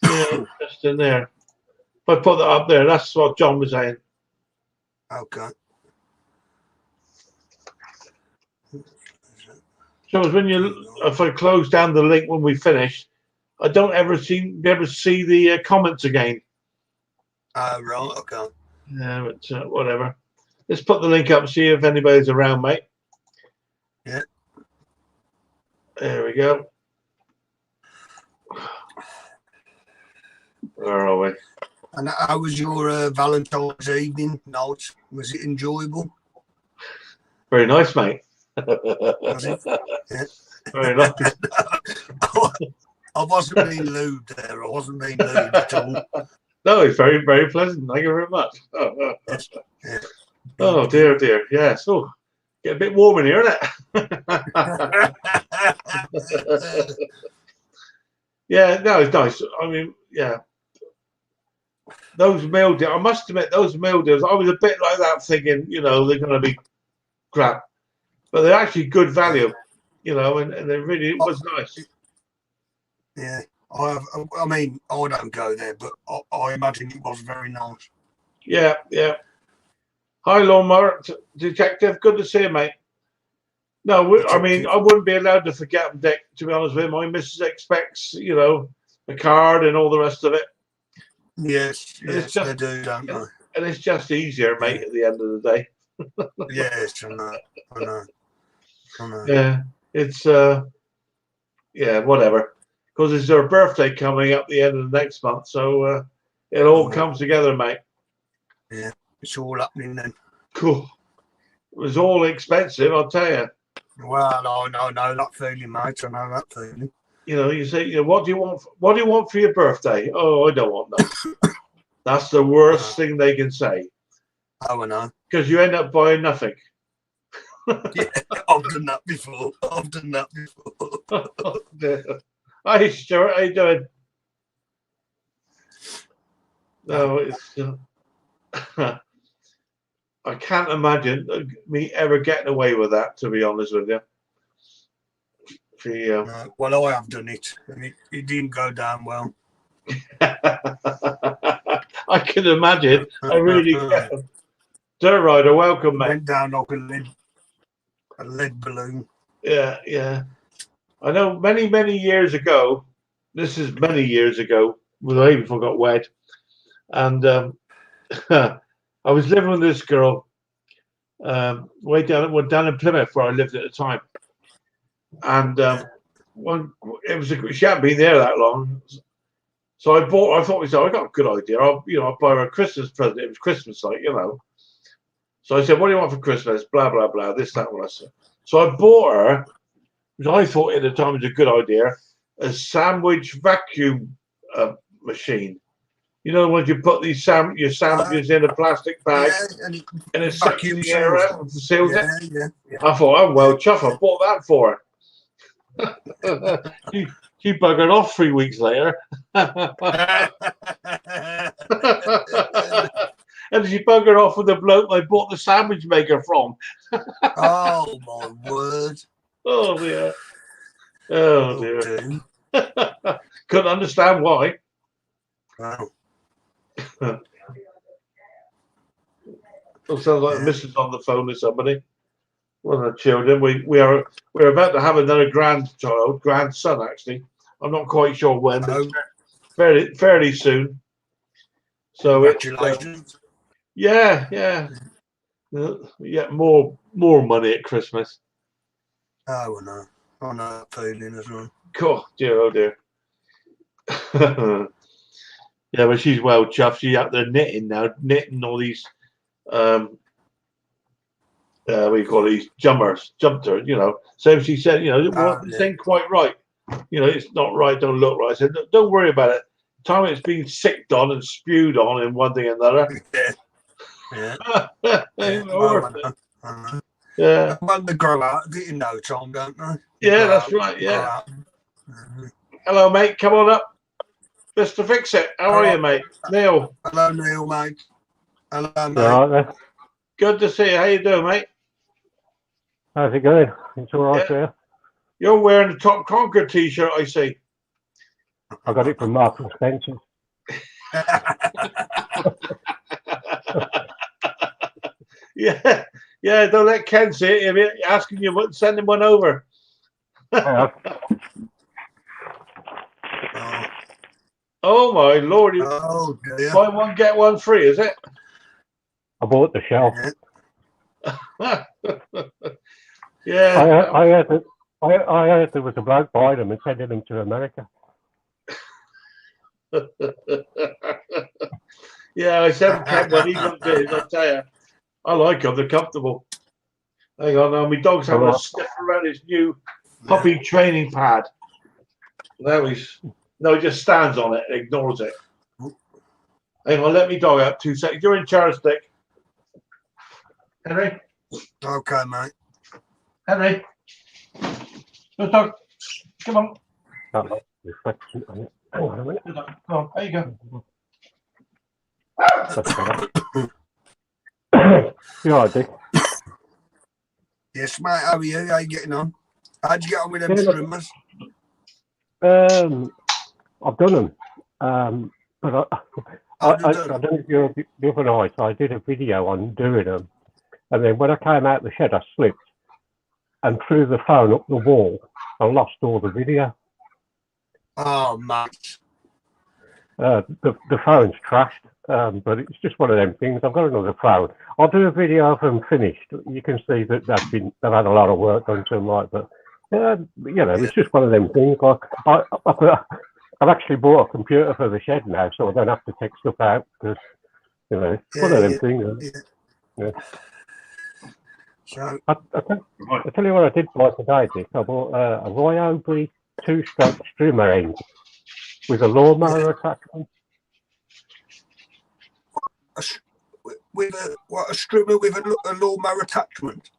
Yeah, just in there. If I put that up there, that's what John was saying. Okay. So if I close down the link when we finish, I don't ever see the comments again. Right, okay. Yeah, but whatever. Let's put the link up, see if anybody's around, mate. Yeah. There we go. Where are we? And how was your Valentine's evening night? Was it enjoyable? Very nice, mate. Was it? Yeah. Very nice. I wasn't being lewd there. I wasn't being lewd at all. No, it's very, very pleasant. Thank you very much. Yes. Yeah. Oh, dear. Yes. Oh, get a bit warm in here, isn't it? Yeah, no, it's nice. I mean, yeah. Those meal deals, I must admit, those meal deals, I was a bit like that thinking, you know, they're going to be crap. But they're actually good value, you know, and they really, it was nice. Yeah. I mean, I don't go there, but I imagine it was very nice. Yeah. Hi, Lawnmower Detective. Good to see you, mate. No, I mean, I wouldn't be allowed to forget them, Dick, to be honest with you. My missus expects, you know, a card and all the rest of it. Yes, It's just, they do, don't they? And it's just easier, mate, at the end of the day. Yes, I know. Yeah, it's, yeah, whatever. Because it's her birthday coming up the end of the next month. So it all comes together, mate. Yeah, it's all happening then. Cool. It was all expensive, I'll tell you. Well, no, that feeling, mate. I know that feeling. You know, you say, you know, what do you want? What do you want for your birthday? Oh, I don't want that. That's the worst thing they can say. Oh, I know. Because you end up buying nothing. Yeah, I've done that before. Hi, Stuart. How you doing? No, it's. I can't imagine me ever getting away with that. To be honest with you. No, well, I have done it, and it didn't go down well. I can imagine. I really can. Dirt Rider, welcome, mate. Went down like a lead balloon. Yeah. I know many years ago, this is many years ago, when I even got wed, and I was living with this girl way down in Plymouth where I lived at the time. And she hadn't been there that long. So I thought, I got a good idea. I'll buy her a Christmas present. It was Christmas, like, you know. So I said, what do you want for Christmas? Blah, blah, blah, this, that, what I said. So I bought her, which I thought at the time was a good idea, a sandwich vacuum machine. You know, when you put these your sandwiches in a plastic bag and it sucks the air out and seals it. Yeah. I thought, I'm well chuffed. I bought that for her. She buggered off 3 weeks later. And she buggered off with the bloke I bought the sandwich maker from. Oh, my word. Oh, dear. Oh, dear. Couldn't understand why. Wow. It sounds like Mrs. on the phone with somebody. One of the children. We're about to have another grandson actually. I'm not quite sure when, but fairly soon. So congratulations. Yeah. Yeah, more money at Christmas. Oh no, I know that feeling as well. Cool, dear, oh dear. Yeah, but she's well chuffed. She's out there knitting now, knitting all these what do you call these jumpers, So she said, well, this ain't quite right. It's not right, don't look right. I said, don't worry about it. Time it's been sicked on and spewed on and one thing and another. Yeah. When they grow out, get in no time, don't they? Yeah, that's right. Yeah. Hello, mate. Come on up. Mr. Fix It. How are you, mate? Neil. Hello, Neil, mate. Hello, mate. Right, good to see you. How you doing, mate? How's it going? It's all right there. You're wearing the Top Conker t-shirt, I see. I got it from Marks and Spencer. Yeah. Don't let Ken see it. If you're asking you, send him one over. Oh my Lord! Buy one get one free, is it? I bought the shelf. Yeah. I heard there was a bloke buying them and sending them to America. Yeah, I said Ken one. He looked at it. I tell you, I like them. They're comfortable. Hang on, now my dog's having a sniff around his new puppy training pad. No, he just stands on it and ignores it. Hang on, let me dog out 2 seconds. You're in charge, Dick. Henry? Okay, mate. Henry? Good dog. Come on. Reflection on it. Come on, there you go. You all right, Dick? Yes, mate. How are you? How you getting on? How'd you get on with them trimmers? I've done them, but I don't know if you're the other night. I did a video on doing them, and then when I came out of the shed, I slipped and threw the phone up the wall and lost all the video. Oh, mate. The phone's trashed, but it's just one of them things. I've got another phone. I'll do a video of them finished. You can see that they've had a lot of work done to them, but it's just one of them things. Like I've actually bought a computer for the shed now, so I don't have to take stuff out because it's one of them things. Yeah. So I tell you what I did buy today, Dick. I bought a Ryobi 2-stroke strimmer end with a lawnmower attachment. A strimmer with a lawnmower attachment?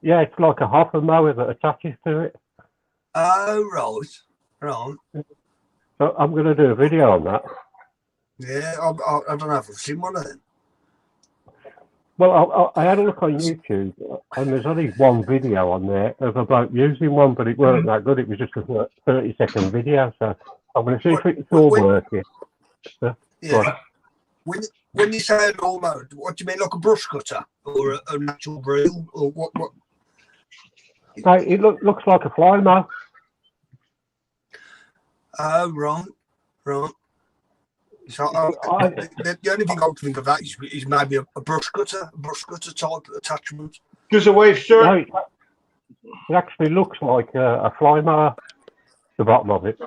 Yeah, it's like a hopper mower that attaches to it. Oh, right. So I'm going to do a video on that. Yeah, I don't know if I've seen one of them. Well, I had a look on YouTube, and there's only one video on there of a bloke using one, but it weren't that good. It was just a 30-second video, so I'm going to see if it's all working. Yeah. When you say a lawnmower, what do you mean, like a brush cutter or a natural drill, or what? No, it looks like a fly mower. Oh, right. So the only thing I would think of that is maybe a brush cutter type attachment. Just a wave, sir. No, it actually looks like a fly mower, the bottom of it.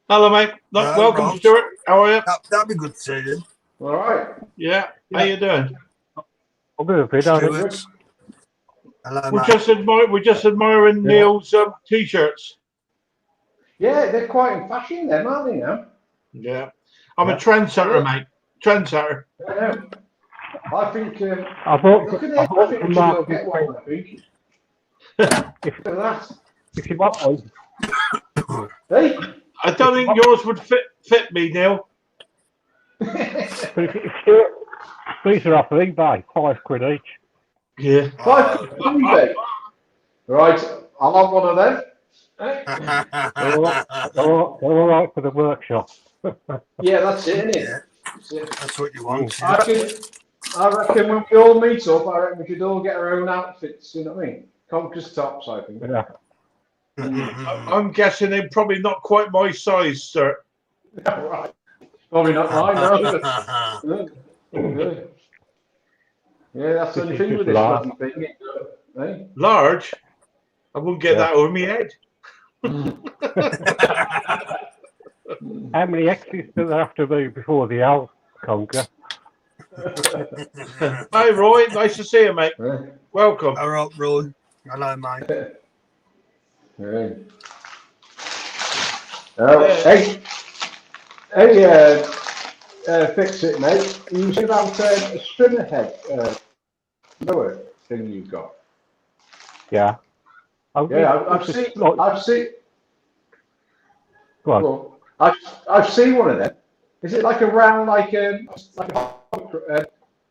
Hello, mate. Welcome, right. Stuart. How are you? That'd be good to see you. All right. Yeah. How you doing? I'm doing pretty darn good. Hello, we're just admiring Neil's t-shirts. Yeah, they're quite in fashion, them, aren't they now? Yeah. I'm a trendsetter, mate. Trendsetter. I think. I bought from Mark. Get one, I think. If you want one. Hey? I don't think yours would fit me, Neil. But if these are off eBay, £5 each. Yeah. £5 eBay. Right, I'll have one of them. They're all right for the workshop. Yeah, that's it, isn't it? Yeah. That's what you want. I reckon when we all meet up, I reckon we should all get our own outfits, you know what I mean? Conkers tops, I think. Yeah. I'm guessing they're probably not quite my size, sir. Right. Probably not mine, no. Yeah, that's the only This is thing just with this large. bloody thing. Eh? Large? I wouldn't get Yeah. that over my head. How many X's do there have to be before the L conquer? Hi, Roy. Nice to see you, mate. Eh? Welcome. All right, Roy. Hello, mate. Yeah. Oh, hey, fix it, mate. You said about a strimmer head mower thing you've got. Yeah. Yeah, I've seen. I've seen. Go on. Well, I've seen one of them. Is it like a round, like a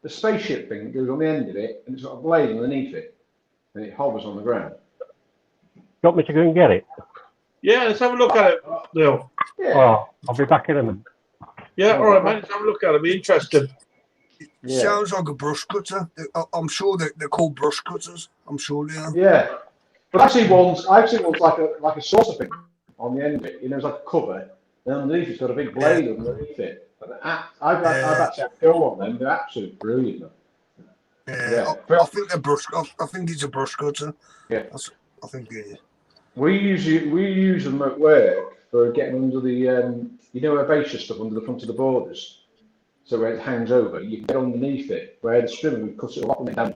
spaceship thing that goes on the end of it, and it's got a blade underneath it, and it hovers on the ground? You want me to go and get it? Yeah, let's have a look at it, Neil. Yeah. Oh, I'll be back in a minute. Yeah, all right, mate. Let's have a look at it. Be interesting. Yeah. Sounds like a brush cutter. I'm sure they're called brush cutters. I'm sure they are. Yeah. But I've seen ones like a saucer thing on the end of it. You know, it's like a cover, and underneath it's got a big blade underneath it. And I've actually had to go on them. They're absolutely brilliant. Yeah. I think they're brush. I think it's a brush cutter. Yeah. I think it is. We use them at work for getting under the you know, herbaceous stuff under the front of the borders. So where it hangs over, you can get underneath it. Where the strimmer would cut it off and down.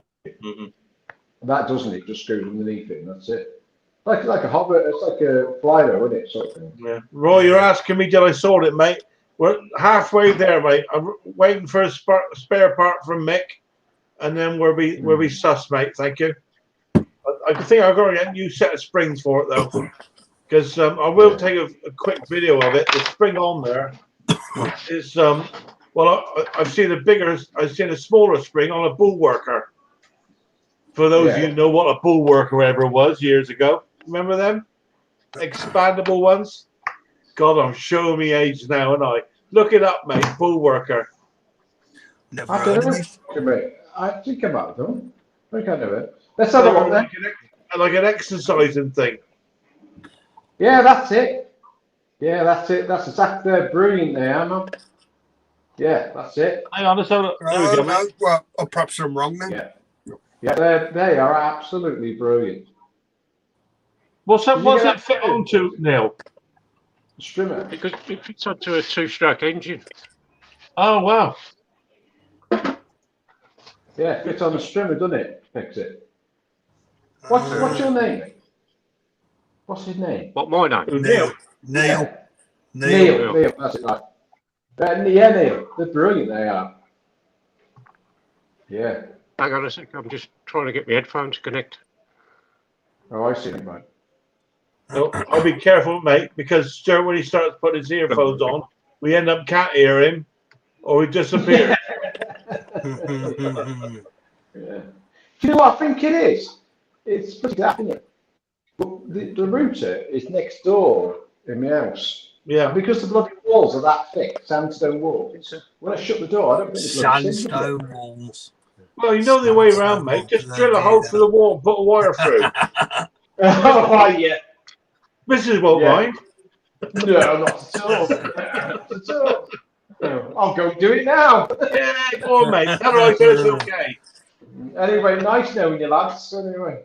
That doesn't it? Just goes underneath it, and that's it. Like a hover, it's like a flyro, isn't it? Sort of thing. Yeah. Roy, you're asking me did I sort it, mate? We're halfway there, mate. I'm waiting for a spare part from Mick, and then we'll be sus, mate. Thank you. I think I've got to get a new set of springs for it though, because I will take a quick video of it. The spring on there is well, I've seen a smaller spring on a bull worker. For those of you who know what a bull worker ever was years ago, remember them expandable ones? God, I'm showing me age now, and I look it up, mate. Bull worker. Never I heard don't of it. know. I think about them. I think I know it. Let's have a look then. Like an exercising thing. Yeah, that's it. Yeah, that's it. That's exactly. They're brilliant. They are, man. Yeah, that's it. Hang on, let's have a look. There we go, mate. Well, perhaps I'm wrong then. Yeah, they are absolutely brilliant. What's it fit onto, Neil? Strimmer. Because it fits onto a two-stroke engine. Oh wow. Yeah, it fits on the strimmer, doesn't it? Fix it. What's your name? What's his name? What, my name? Neil. Neil. That's it. Right. Yeah, Neil. They're brilliant. They are. Yeah. Hang on a sec. I'm just trying to get my headphones to connect. Oh, I see it, right. No, I'll be careful, mate, because Stuart, when he starts putting his earphones on, we end up can't hear him, or he disappears. Yeah. Do you know what I think it is? It's pretty that, isn't it? The router is next door in my house. Yeah. And because the bloody walls are that thick, sandstone walls, when I shut the door, I don't think it's Sandstone walls. Well, you know the way around, mate. Just drill a hole through the wall and put a wire through. Oh, yeah. Mrs. won't mind. No, not at all. Not at all. No, I'll go do it now. Yeah, go on, mate. Tell her I said it's okay. Anyway, nice knowing you, lads. Anyway.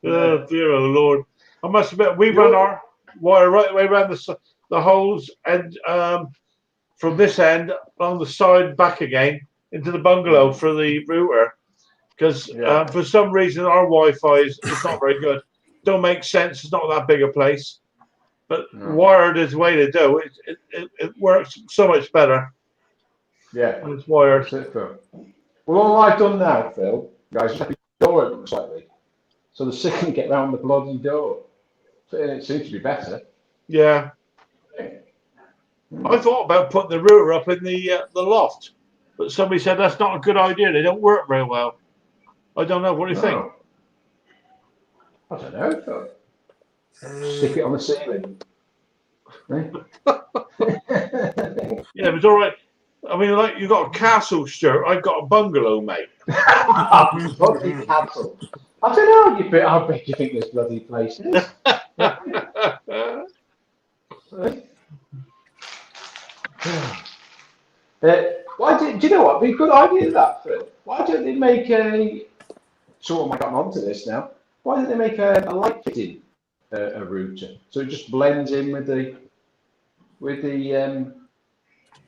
Oh, dear, oh, Lord. I must admit, we run our wire right the way around the holes and from this end along the side back again into the bungalow for the router. Because for some reason our Wi-Fi is not very good. Don't make sense. It's not that big a place. But wired is the way to do it. It works so much better. Yeah. When it's wired. That's it, Phil. Well, all I've done now, Phil, guys, is the door open slightly. So the sick can get round the bloody door. So it seems to be better. Yeah. I thought about putting the router up in the loft. But somebody said that's not a good idea. They don't work very well. I don't know. What do you think? I don't know, Phil. Stick it on the ceiling. Yeah, it's all right. I mean, like you got a castle, Stuart. I've got a bungalow, mate. Bloody castle. I don't know how big you think this bloody place is. Do you know what? It'd be a good idea that, Phil. Why don't they make a? Someone might come onto this now. Why don't they make a light fitting a router so it just blends in with the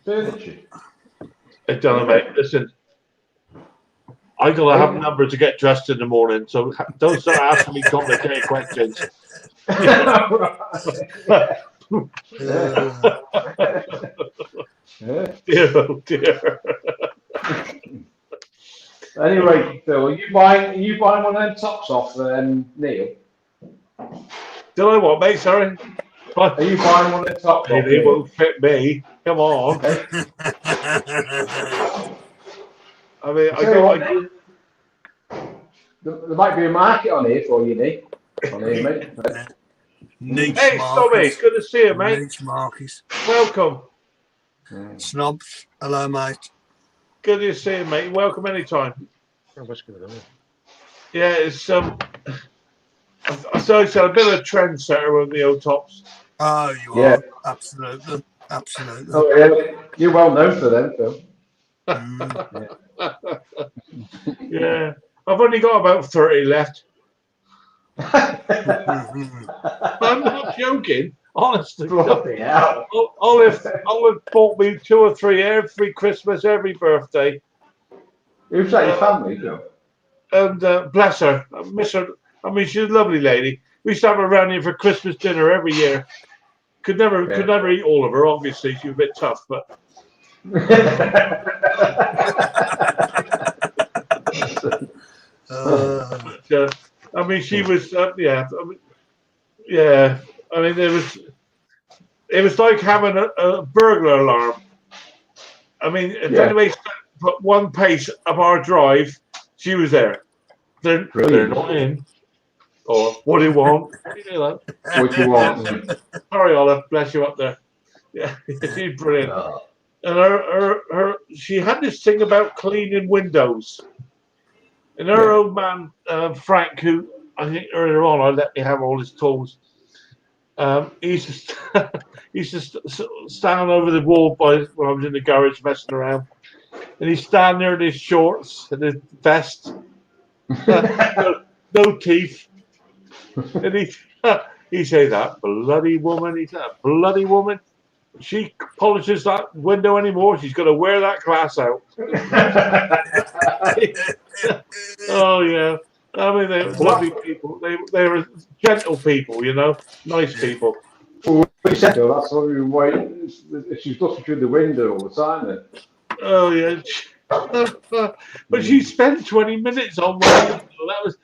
furniture? I don't know, mate. Listen, I gotta have a number to get dressed in the morning, so don't start asking me complicated questions. Dear, oh dear. Anyway, Phil, are you buying one of them tops off Neil? Do I what, mate? Sorry. Are you buying one of them tops off They Neil? won't fit me. Come on. I mean, There might be a market on here for you, Nick. On here, mate. Niche hey, Snobby, good to see you, mate. Niche Marcus. Welcome. Snobs, hello, mate. Good to see you, mate. Welcome anytime. Oh, what's going on? Yeah, it's so I said a bit of a trendsetter with the old tops. Oh, you are absolutely. Oh yeah, you're well known for them, Phil. Yeah, I've only got about 30 left. I'm not joking. Honestly, Yeah. Olive bought me 2 or 3 every Christmas, every birthday. Who's that? Your family, Phil? And bless her, I miss her. I mean, she's a lovely lady. We used to have her around here for Christmas dinner every year. Could never eat all of her. Obviously, she was a bit tough, but. I mean, she was. Yeah. I mean, it was like having a burglar alarm. I mean, if anybody put 1 pace up our drive, she was there. They're not in. Or what do you want? You know, What you want? sorry, Olive, bless you up there. Yeah, she's brilliant. And she had this thing about cleaning windows. And her old man, Frank, who I think earlier on I let me have all his tools. He used to stand over the wall when I was in the garage messing around, and he'd stand there in his shorts and his vest, no teeth, and he say, "That bloody woman," he said, "bloody woman. She polishes that window anymore. She's going to wear that glass out." Oh yeah. I mean, they were lovely people. They were gentle people, you know, nice people. Well, what you said, Phil, that's what we wait. She's looking through the window all the time. Then. Oh yeah. But she spent 20 minutes on one window. That was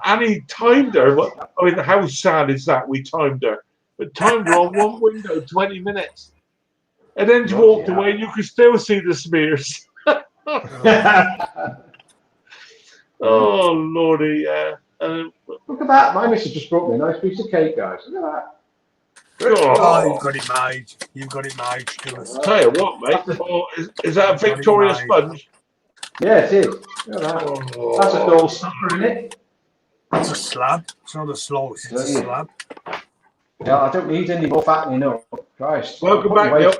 Annie timed her. I mean, how sad is that? We timed her, but timed her on one window 20 minutes, and then she walked away, and you could still see the smears. Oh lordy, yeah. Look at that! My missus just brought me a nice piece of cake, guys. Look at that. Oh, you've got it made. You've got it made, Stuart. Tell you what, mate. Oh, is that a Victoria sponge? Yeah, it is. Look at that. Oh. That's a gold stopper, isn't it? It's a slab. It's not a slice. It's a slab. Yeah, I don't need any more fattening up. Christ. Welcome back, Neil.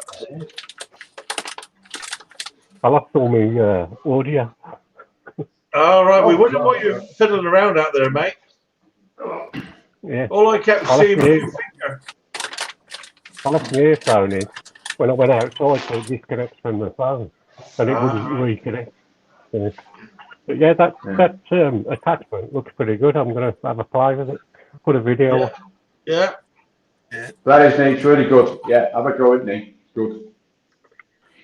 I lost all my audio. All right, we wouldn't want you fiddling around out there, mate. Yeah. All I kept seeing was your finger. I left my earphone in when I went outside, so it disconnects from the phone, and it wouldn't reconnect. Yeah. But yeah, that attachment looks pretty good. I'm going to have a play with it. Put a video up. Yeah. That is neat. It's really good. Yeah, have a go with me. Good.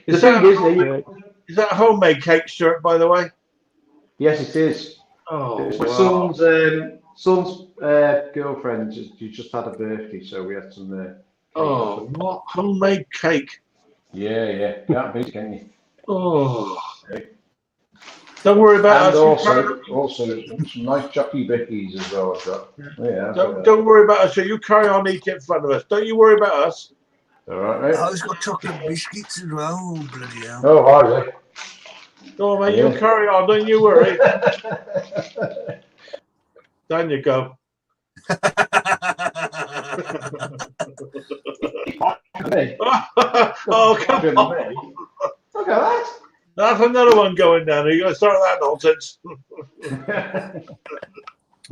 Is that a homemade cake, Stuart, by the way? Yes, it is. Oh, it's my son's girlfriend. She just had a birthday, so we had some. What homemade cake? Yeah. Can't beat it, can you? Oh. Don't worry about us. And also some nice chocky bickies as well. I've got. Yeah. Don't worry about us. So you carry on eating in front of us. Don't you worry about us. All right, mate. Oh, it's got chocolate biscuits as well. Oh, bloody hell. Oh, hardly. Go on, mate. You carry on. Don't you worry. Down you go. Hey. Oh, come on. Look at that. That's another one going down. You got to start that nonsense.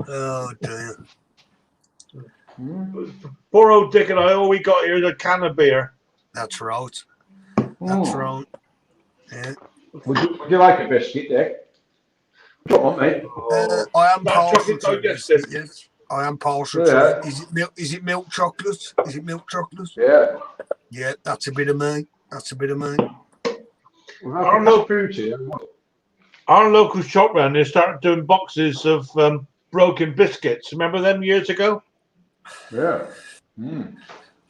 Oh dear. Poor old Dick and I, all we got here is a can of beer. That's right. That's right. Yeah. Would you like a biscuit, Dick? Come on, mate. I am Dark partial chocolate to it. digestive. Yes. I am partial Yeah. to it. Is it milk chocolate? Is it milk chocolate? Yeah. Yeah, that's a bit of me. That's a bit of me. Our local shop round there started doing boxes of broken biscuits. Remember them years ago? Yeah.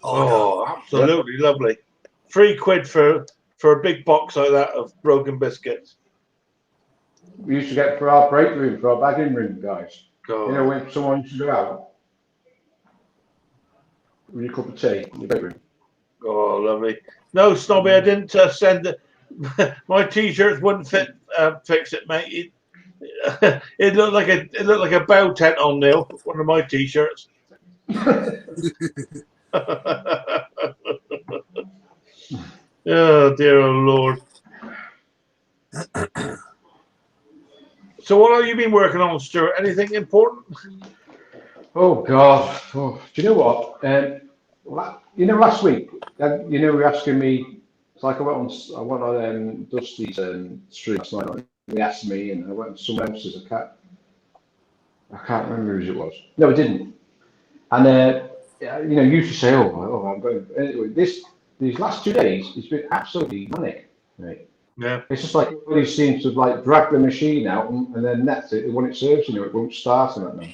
Oh, absolutely lovely. £3 for a big box like that of broken biscuits. We used to get for our break room, for our bagging room, guys. Oh. You know, when someone used to go out with your cup of tea in your bedroom. Oh, lovely. No, Snobby, I didn't send it. My t-shirts wouldn't fit. Fix it, mate. It looked like a bow tent on Neil. One of my t-shirts. Oh dear, oh Lord. So, what have you been working on, Stuart? Anything important? Oh God! Oh, do you know what? Last week, you were asking me. It's like I went on Dusty's stream last night. He asked me, and I went on someone else's. I can't remember whose it was. No, I didn't. And you used to say, "Oh, I'm going." Anyway, these last 2 days, it's been absolutely manic, right? Yeah. It's just like everybody seems to like drag the machine out, and then that's it. When it serves, it won't start and that now.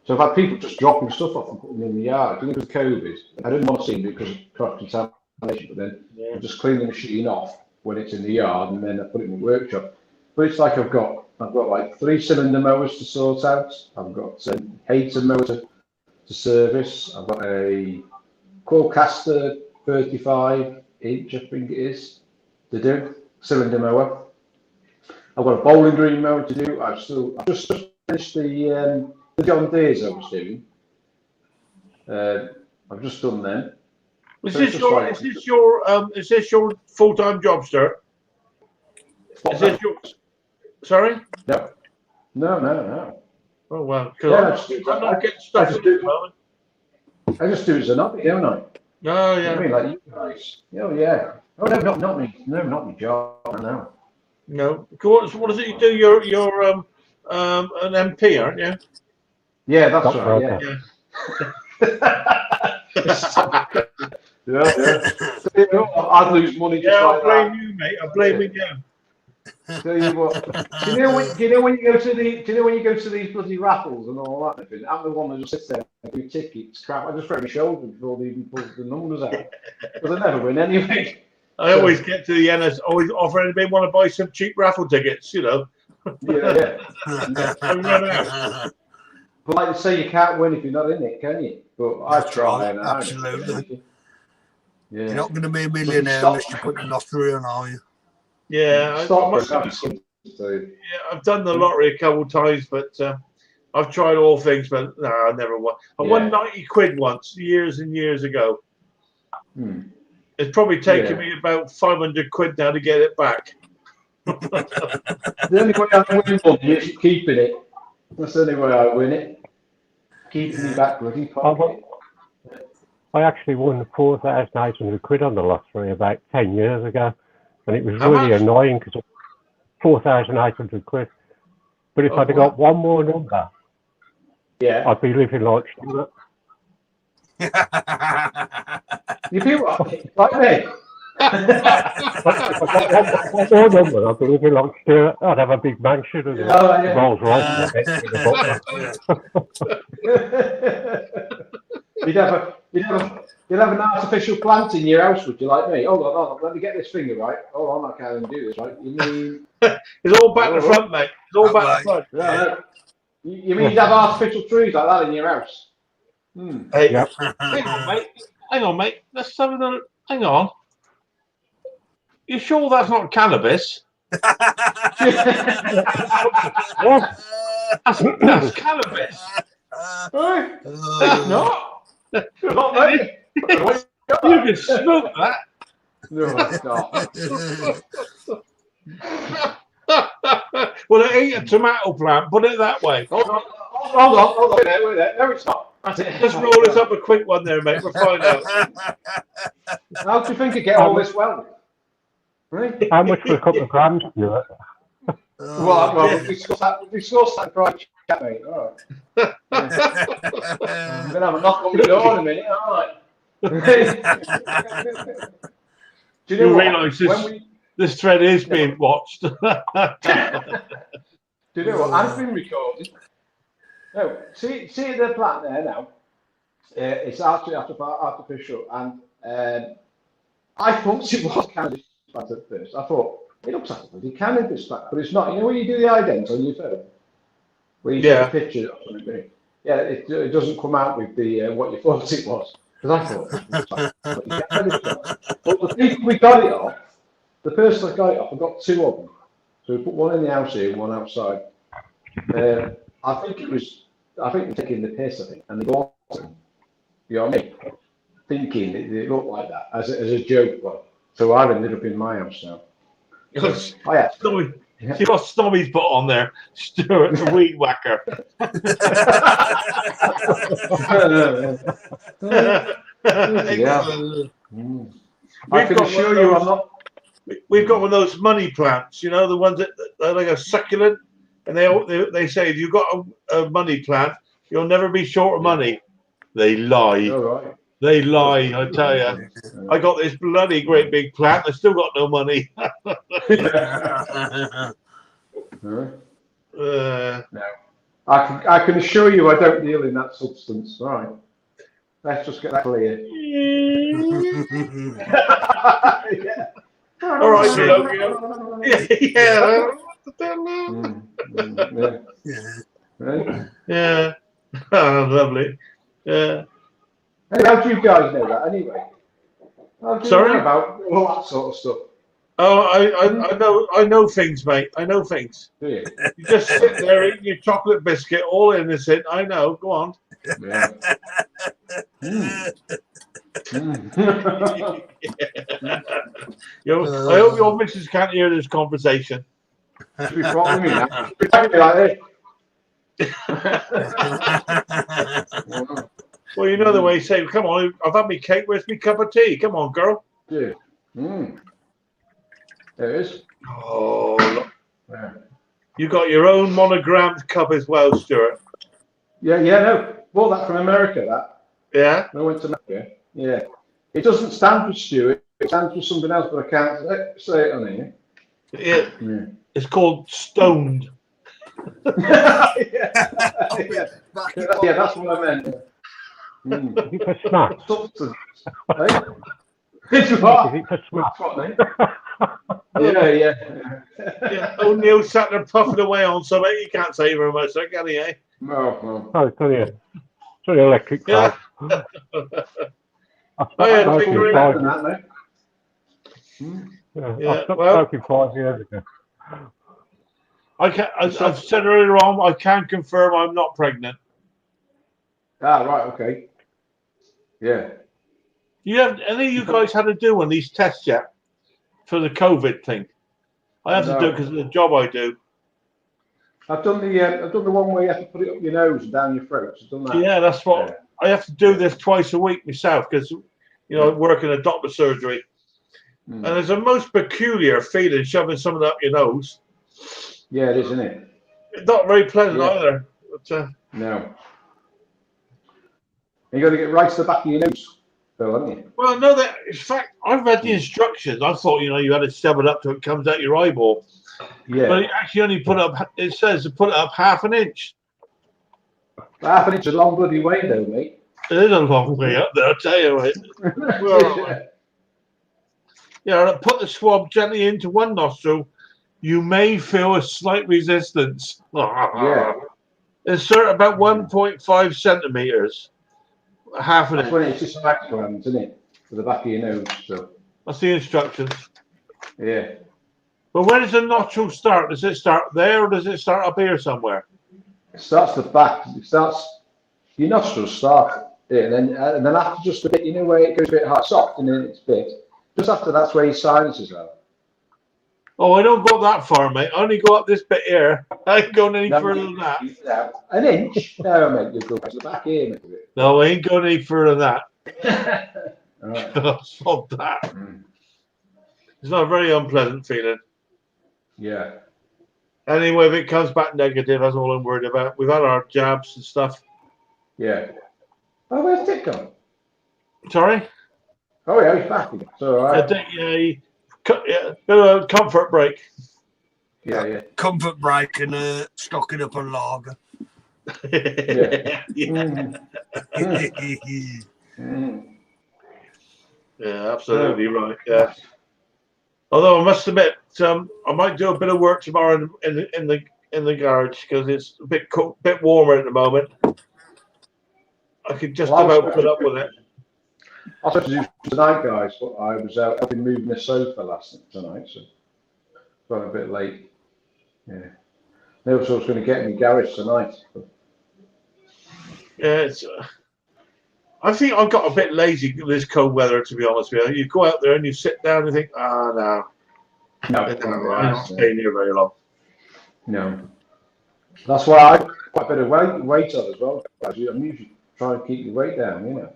So I've had people just dropping stuff off and putting them in the yard. Because of COVID, I didn't want to see them because of correct contamination, but then I just clean the machine off when it's in the yard, and then I put it in the workshop. But it's like I've got like 3-cylinder mowers to sort out. I've got a Hater mower to service. I've got a Quillcaster 35-inch, I think it is, to do, cylinder mower. I've got a Bowling Green mower to do. I've just finished the John Deere's I was doing. I've just done them. Is this your full-time job, Stuart? Is this your? Sorry? No. Oh well, Yeah, I'm not getting stuff at the moment. I just do it as an hobby, don't I? Oh yeah. You know what I mean, like you guys. Oh yeah. Oh no, not me. No, not my job. No. No. What is it you do? You're an MP, aren't you? Yeah, that's Stop right. broker. Yeah. I'd lose money just Yeah, like I blame that. you, mate. I blame you. Tell you what. Do you know when you go to these bloody raffles and all that? I'm the one that just sits there and do tickets. Crap. I just throw my shoulder before they even pull the numbers out. Because I never win anyway. I always get to the end. I always offer anybody want to buy some cheap raffle tickets. Yeah. I run out. But like they say, you can't win if you're not in it, can you? But I try. Right, absolutely. Yeah. You're not going to be a millionaire unless you put the lottery on, are you? Yeah, I've done the lottery a couple of times, but I've tried all things, but no, I never won. I won 90 quid once, years and years ago. It's probably taken me about 500 quid now to get it back. The only way I win money is keeping it. That's the only way I win it. Keeping me back bloody pocket. I actually won 4,800 quid on the lottery about 10 years ago, and it was How really much? annoying because 4,800 quid. But if I'd have got one more number, I'd be living like Stuart. You feel what? Like me? One more number, I'd be living like Stuart. I'd have a big mansion and Rolls Royce. You'd have an artificial plant in your house, would you, like me? Hold on, let me get this finger right. Hold on, I can't even do this right. You mean it's all back to front, mate. It's all back to front. Yeah. You mean you'd have artificial trees like that in your house? Hey, Yep. hang on, mate. Let's have another. Hang on. You sure that's not cannabis? That's cannabis. It's not. It's not, mate. You can smoke that. No, it's not. Well, it ain't a tomato plant. Put it that way. Hold on. Wait there. No, it's not. That's it. Just roll us up a quick one there, mate. We'll find out. How do you think you get all this well? Right? How much for a couple of grams, Stuart? Well, we discussed that Friday chat, mate. All right. I'm gonna have a knock on the door in a minute. All right. Do you know what? realise this thread is being watched? Do you know what? I've been recorded. No, see the plant there now. It's actually artificial, and I thought it was cannabis plant at first. I thought it looks like a bloody cannabis plant, but it's not. You know when you do the ident on your phone, where you take a picture of something. Yeah, it doesn't come out with the what you thought it was. Because I thought it was like bloody cannabis plant. But the people we got it off, the person that got it off, I got two of them. So we put one in the house here and one outside. I think they're taking the piss, and they bought them. You know what I mean? Thinking it looked like that as a joke. But, so I've ended up in my house now. Yes. Oh, yeah. You got Snobby's put on there. Stuart the weed whacker. Yeah. I can assure you I'm not. We've got one of those money plants, you know, the ones that are like a succulent, and they say if you've got a money plant, you'll never be short of money. They lie. All right. They lie, I tell you. I got this bloody great big plant. I still got no money. No. I can assure you I don't deal in that substance. All right. Let's just get that clear. Yeah. All right, yeah. Oh, lovely. Yeah. Hey, how do you guys know that anyway? How do you Sorry? know about all that sort of stuff? Oh, I know things, mate. I know things. Do you? You just sit there eating your chocolate biscuit, all innocent. I know. Go on. Yeah. I hope your missus can't hear this conversation. Should be following me now. Should be talking to me like this. Well, you know the way you say, come on, I've had my cake, where's my cup of tea? Come on, girl. Yeah. There it is. Oh, look. Yeah. You got your own monogrammed cup as well, Stuart. Yeah, no. Bought that from America, that. Yeah? I went to America. Yeah. It doesn't stand for Stuart. It stands for something else, but I can't say it on here. Yeah. It's called stoned. Yeah, that's what I meant. Is it for snacks? Substance. Right? It's what? Is it for snacks? Yeah. O'Neill sat there puffing away on something. You can't say very much, can he, eh? No. Oh, it's only electric car. Yeah. I stopped smoking 5 years ago. I've said earlier on, I can confirm I'm not pregnant. Ah, right, okay. Yeah. Any of you guys had to do one of these tests yet for the COVID thing? I have to do it because of the job I do. I've done the one where you have to put it up your nose and down your throat. I've done that. Yeah, that's what I have to do this twice a week myself because I work in a doctor surgery, and there's a most peculiar feeling shoving something up your nose. Yeah, it is, isn't it? It's not very pleasant either. But, no. You got to get right to the back of your nose, though, haven't you? Well, no. In fact, I've read the instructions. I thought you had to shove it up till it comes out your eyeball. Yeah. But it actually only put up. It says to put it up half an inch. Half an inch is a long bloody way, though, mate. It is a long way up there, I tell you. Mate. Yeah, put the swab gently into one nostril. You may feel a slight resistance. Yeah. Insert about 1.5 centimeters. Half an inch. That's when it's just micrograms, isn't it? For the back of your nose. So. That's the instructions. Yeah. But where does the nostril start? Does it start there or does it start up here somewhere? It starts the back. Your nostrils start there, and then after just a bit, where it goes a bit hard, soft, and then it's bit. Just after that's where your sinuses are. Oh, I don't go that far, mate. I only go up this bit here. I ain't going any further than that. An inch? No, mate, you go to the back here, mate. No, I ain't going any further than Right. that. Stop that. It's not a very unpleasant feeling. Yeah. Anyway, if it comes back negative, that's all I'm worried about. We've had our jabs and stuff. Yeah. Oh, where's Dick gone? Sorry? Oh, yeah, he's back again. So, all right. Bit of a comfort break. Yeah. Comfort break and stocking up on lager. Yeah. Yeah, absolutely right. Yeah. Although I must admit, I might do a bit of work tomorrow in the garage because it's a bit warmer at the moment. I could just about put up with it. I was supposed to do tonight, guys, but I was out helping moving the sofa last tonight, so got a bit late. Yeah. They also was going to get in the garage tonight. But... Yeah, I think I got a bit lazy with this cold weather, to be honest with you. You go out there and you sit down and think, no. No, I'm not staying here very long. No. That's why I quite a bit of weight on as well. I'm usually trying to keep your weight down, you know.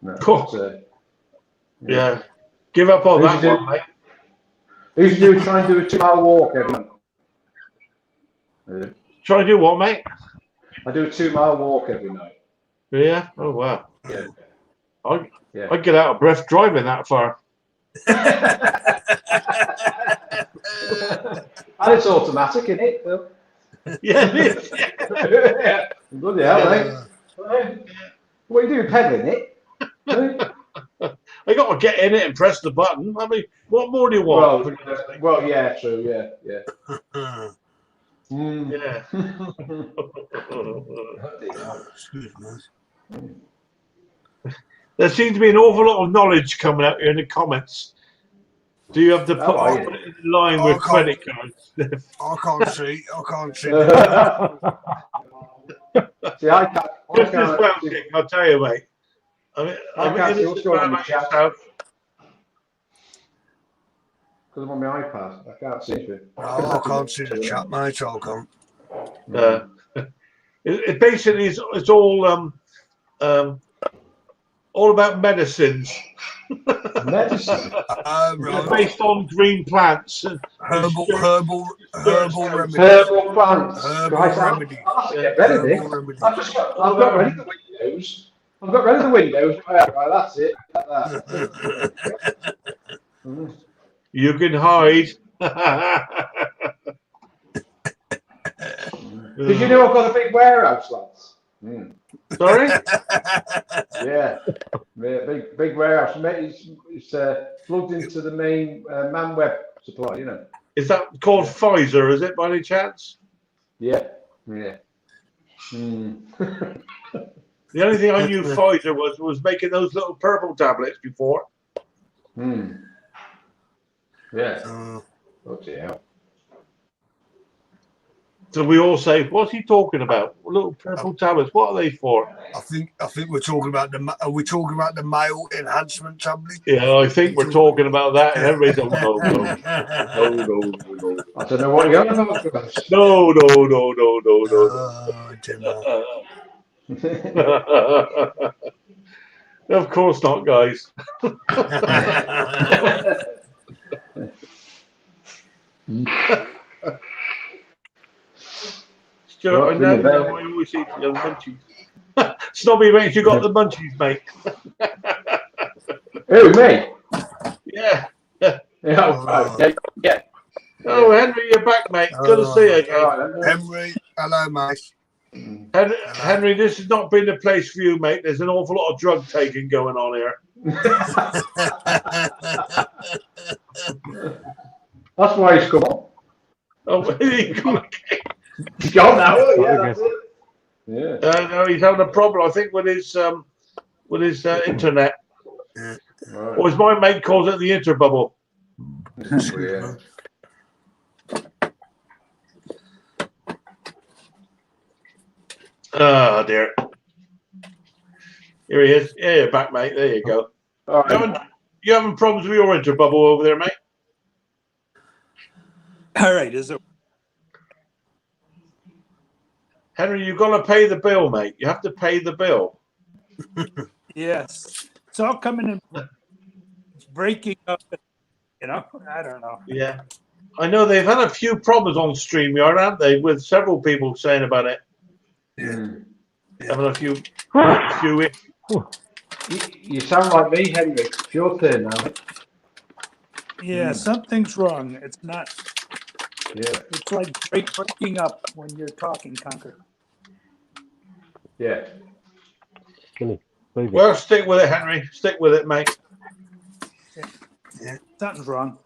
No, but, yeah. Give up on that one, mate. I used to try and do a 2-mile walk every night. Try to do what, mate? I do a 2-mile walk every night. Yeah? Oh, wow. Yeah. I get out of breath driving that far. And it's automatic, isn't it, Phil? Yeah, it is. Yeah. Bloody hell, mate. What are you doing, pedaling it? I got to get in it and press the button. I mean, what more do you want? Well, yeah, true, yeah. Yeah. There seems to be an awful lot of knowledge coming out here in the comments. Do you have to put it in line with credit cards? I can't see. See, I can't. Just as well, Dick, I'll tell you, mate. I can't see what's going on in the chat. Because I'm on my iPad, I can't see it. Oh, I can't see the chat, mate. I can't. It basically it's all about medicines. Medicine. Right. Based on green plants and Herbal remedies. Herbal plants. Herbal remedies. Get rid of it. I've got rid of the windows. I've got rid of the windows. Right, that's it. Like that. You can hide. Did you know I've got a big warehouse, lads? Sorry? Yeah, big warehouse. It's plugged into the main man web supply, you know. Is that called Pfizer, is it, by any chance? Yeah. The only thing I knew Pfizer was making those little purple tablets before. Yeah. Oh dear. So we all say, what's he talking about? Little purple tablets. What are they for? I think we're talking about are we talking about the male enhancement tablet? Yeah, I think we're talking about that, and everybody's like, no. I don't know what you're on about. No. Of course not, guys. Stuart, I know I always eat the munchies. Snobby mate, you got the munchies, mate. Who, me? Yeah. Yeah. Oh, Henry, you're back, mate. Good to see you again. Henry, hello, mate. Henry, this has not been the place for you, mate. There's an awful lot of drug taking going on here. That's why he's come on. Oh, he's gone now. Yeah, that's it. Yeah. No, he's having a problem, I think, with his internet. Yeah. Right. Or as my mate calls it, the interbubble. Yeah. Oh, dear. Here he is. Yeah, you're back, mate. There you go. All right. You having problems with your interbubble over there, mate? All right, is it? Henry, you've got to pay the bill, mate. You have to pay the bill. Yes. It's all coming in. It's breaking up. You know, I don't know. Yeah. I know they've had a few problems on StreamYard, haven't they? With several people saying about it. Mm. Having a few. You sound like me, Henry. It's your turn now. Yeah, something's wrong. It's not. Yeah. It's like breaking up when you're talking, Conker. Yeah. Well, stick with it, Henry. Stick with it, mate. Yeah, something's wrong.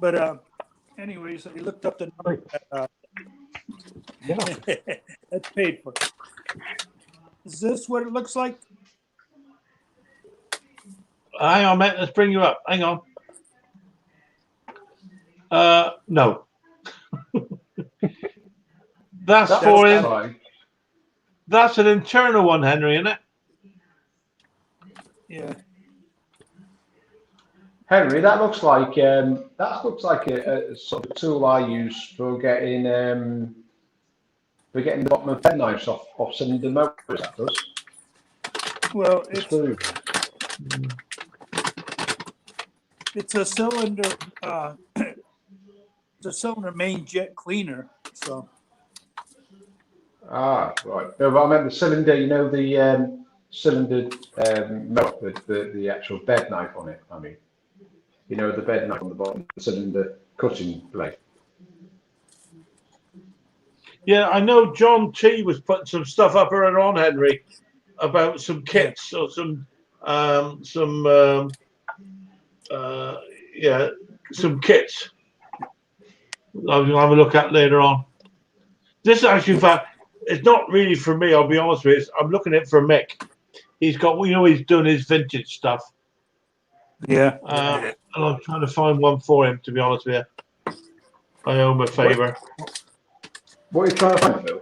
But anyways, I looked up the number. That's paid for. Is this what it looks like? Hang on, mate. Let's bring you up. Hang on. No. That's for him. Fine. That's an internal one, Henry, isn't it? Yeah. Henry, that looks like a sort of tool I use for getting the bottom of pen knives off cylinder motors. That does. Well, It's it's a cylinder. It's a cylinder main jet cleaner. So. right. No, but I meant the cylinder. You know the cylinder motor, the actual bed knife on it. I mean, you know the bed knife on the bottom, the cylinder cutting blade. Yeah, I know John T was putting some stuff up earlier on, Henry, about some kits or some kits. I'll have a look at later on. This is actually, in fact, it's not really for me. I'll be honest with you. I'm looking at it for Mick. He's got, he's doing his vintage stuff. Yeah. And I'm trying to find one for him. To be honest with you, I owe him a favour. What are you trying to find, Phil?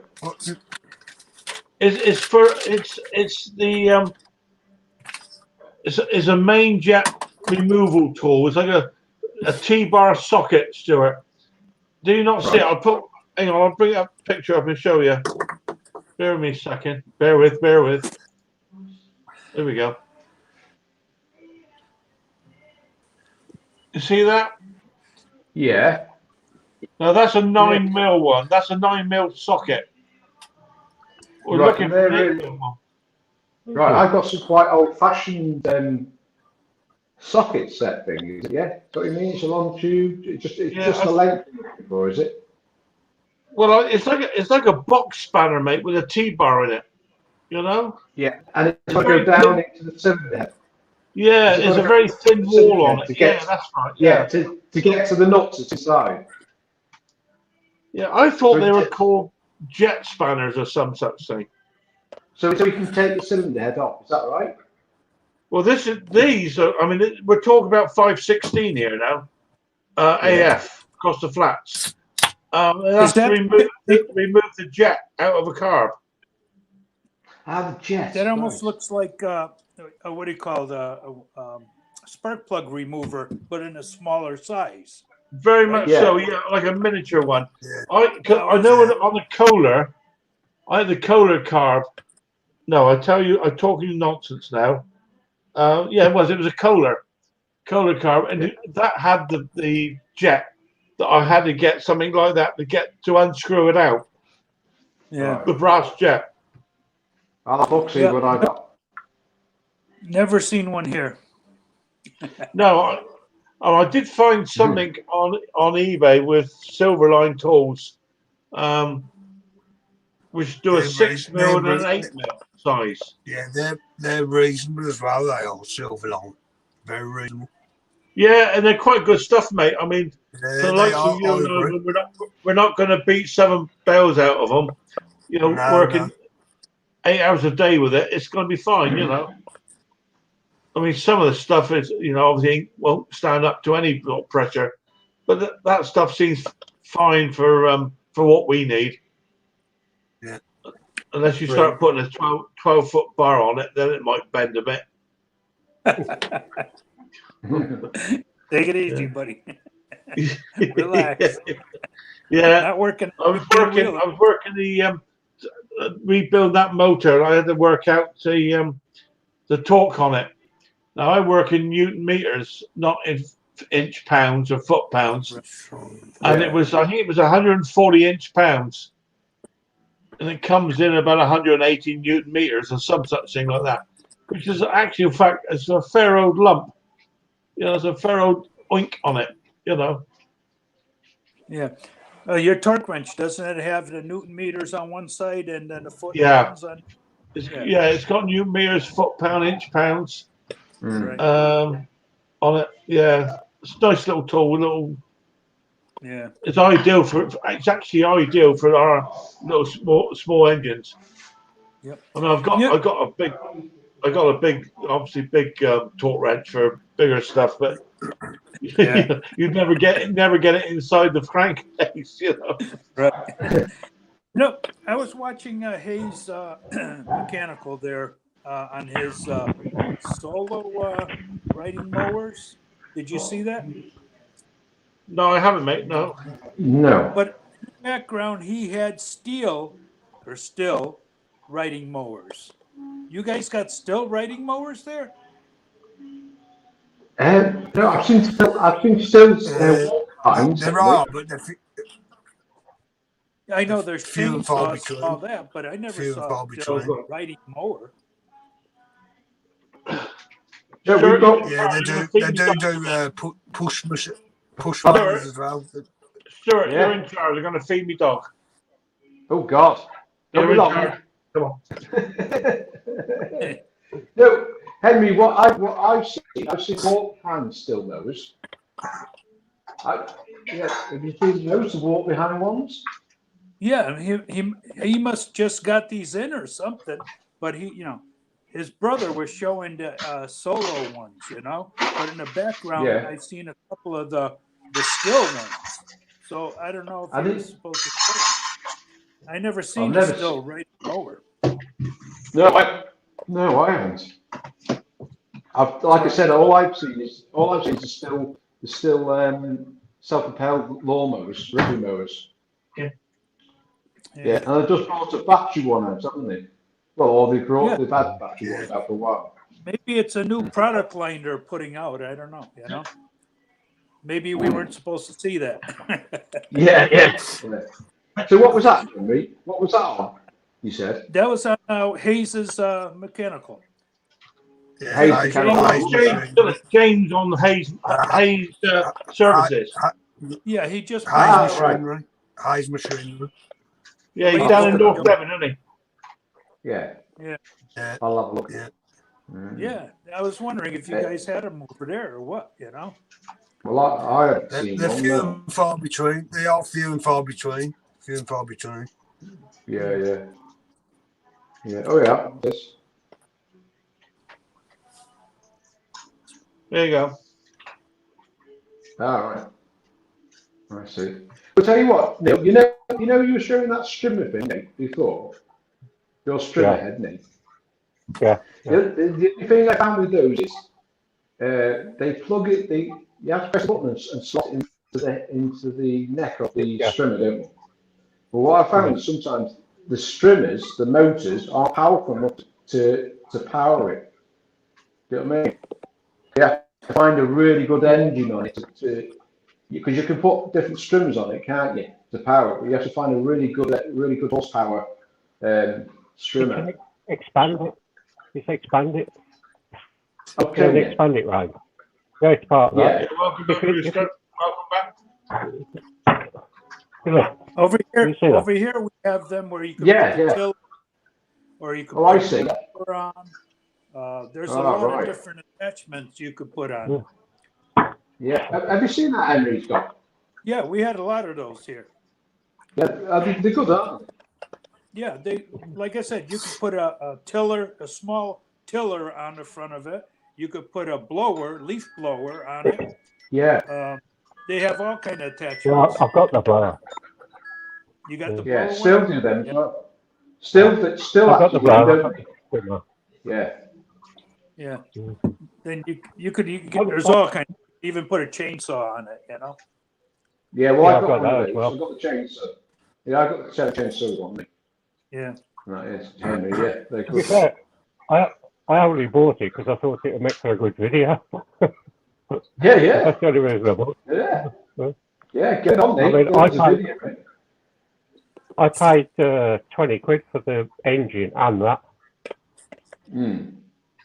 It's a main jet removal tool. It's like a T-bar socket, Stuart. Do you not see it? Hang on, I'll bring up a picture up and show you. Bear with me a second. Bear with. There we go. You see that? Yeah. Now that's a 9mm one. That's a 9mm socket. We're Right, looking for an 8mm one. Right, I've got some quite old-fashioned socket set thing. Is it? Yeah, is that what you mean? It's a long tube. It's just the length you're looking for, is it? Well, it's like a box spanner, mate, with a T-bar in it. You know? Yeah, and it's going to go down into the cylinder head. Yeah, it's a very thin wall on it. Yeah, that's right. Yeah, to get to the nuts that's inside. Yeah, I thought they were called jet spanners or some such thing. So we can take the cylinder head off. Is that right? Well, these are. I mean, we're talking about 516 here now. AF across the flats. That's to remove the jet out of a carb. The jet. That almost looks like what do you call the spark plug remover, but in a smaller size. Very much so, yeah, like a miniature one. Yeah. I know on the Kohler, I had the Kohler carb. No, I tell you, I'm talking nonsense now. It was a Kohler carb, and that had the jet that I had to get something like that to unscrew it out. Yeah, the brass jet. I'll look see what I got. Never seen one here. No, I did find something on eBay with Silverline tools, which do a 6mm and an 8mm size. Yeah, they're reasonable as well. They are Silverline, very reasonable. Yeah, and they're quite good stuff, mate. I mean, for the likes of you and I, we're not going to beat 7 bells out of them. You know, working 8 hours a day with it, it's going to be fine. You know. I mean, some of the stuff is, obviously won't stand up to any pressure, but that stuff seems fine for what we need. Yeah. Unless you start putting a 12-foot bar on it, then it might bend a bit. Take it easy, buddy. Relax. Yeah, Not working. I was working the rebuild that motor. I had to work out the torque on it. Now I work in Newton meters, not in inch pounds or foot pounds. And it was, I think it was 140 inch pounds, and it comes in about 180 Newton meters or some such thing like that, which is actually, in fact, it's a fair old lump. There's a fair old oink on it. Yeah. Your torque wrench, doesn't it have the Newton meters on one side and then the foot Yeah. pounds on? It's got Newton meters, foot pound, inch pounds. Right. On it. Yeah, it's a nice little tool. Yeah. It's ideal it's actually ideal for our little small engines. Yep. I mean, I got a big, obviously big torque wrench for bigger stuff, but you'd never get it inside the crankcase, Right. No, I was watching Hayes Mechanical there on his solo riding mowers. Did you see that? No, I haven't, mate. No. But in the background, he had still riding mowers. You guys got still riding mowers there? No, I've seen stills times. There are, but they're I know there's few and far chainsaws and between. all that, but I never Few and saw far a between. riding mower. Yeah, we've got. Yeah, they do push mowers as well. Stuart, you're in charge. You're going to feed me dog. Oh God! You're in charge. Come on. No, Henry. What I've seen walk behind still mowers. Have you seen those walk behind ones? Yeah, he must just got these in or something. But his brother was showing the solo ones, But in the background, I've seen a couple of the still ones. So I don't know if he was supposed to show them. I never seen a still riding mower. No, I haven't. Like I said, all I've seen is the still self-propelled lawnmowers, rotary mowers. Yeah, and they've just brought a battery one out, haven't they? Well, or they've had battery ones out for a while. Maybe it's a new product line they're putting out. I don't know. Maybe we weren't supposed to see that. Yeah. So what was that, Henry? What was that on? You said that was on Hayes's Mechanical. Yeah, James on Hayes services. Yeah, he just Hayes Machinery. Yeah, he's down in North Devon, isn't he? Yeah. I'll have a look. Yeah, I was wondering if you guys had them over there or what, Well, I haven't seen They're one. few and far between. They are few and far between. Yeah. Oh yeah. Yes. There you go. All right. I see. I'll tell you what, Neil, you were showing that strimmer thing, Nate, before. Your strimmer head, Nate. Yeah. The only thing I found with those is they plug it. You have to press buttons and slot it into the neck of the strimmer, don't you? But what I found is sometimes the strimmers, the motors, are powerful enough to power it. Do you know what I mean? You have to find a really good engine on it because you can put different strimmers on it, can't you, to power it? But you have to find a really good horsepower strimmer. Can expand it. Just expand it. Okay. Expand it, right? Yeah, it's part of that. Welcome back. Over here we have them where you can put tiller, or you can put I see. tiller on. There's a lot of different attachments you could put on. Yeah. Have you seen that Henry's got? Yeah, we had a lot of those here. Yeah, they're good, aren't they? Yeah, like I said, you could put a tiller, a small tiller on the front of it. You could put a leaf blower on it. Yeah. They have all kind of attachments. Well, I've got the blower. You got the blower? Yeah, still do them. Still I've got the blower. Yeah. Then you could there's all kind. Even put a chainsaw on it. Yeah, well, Yeah, I've I've got got one that of as those. well. I've got the chainsaw. Yeah, I've got the chainsaw one. Yeah. That is Henry. Yeah, they're To be good. fair, I only bought it because I thought it would make for a good video. Yeah, That's the only reason I bought yeah, it. yeah. Get on, I Nate. mean, Get on to video, mate. I paid 20 quid for the engine and that.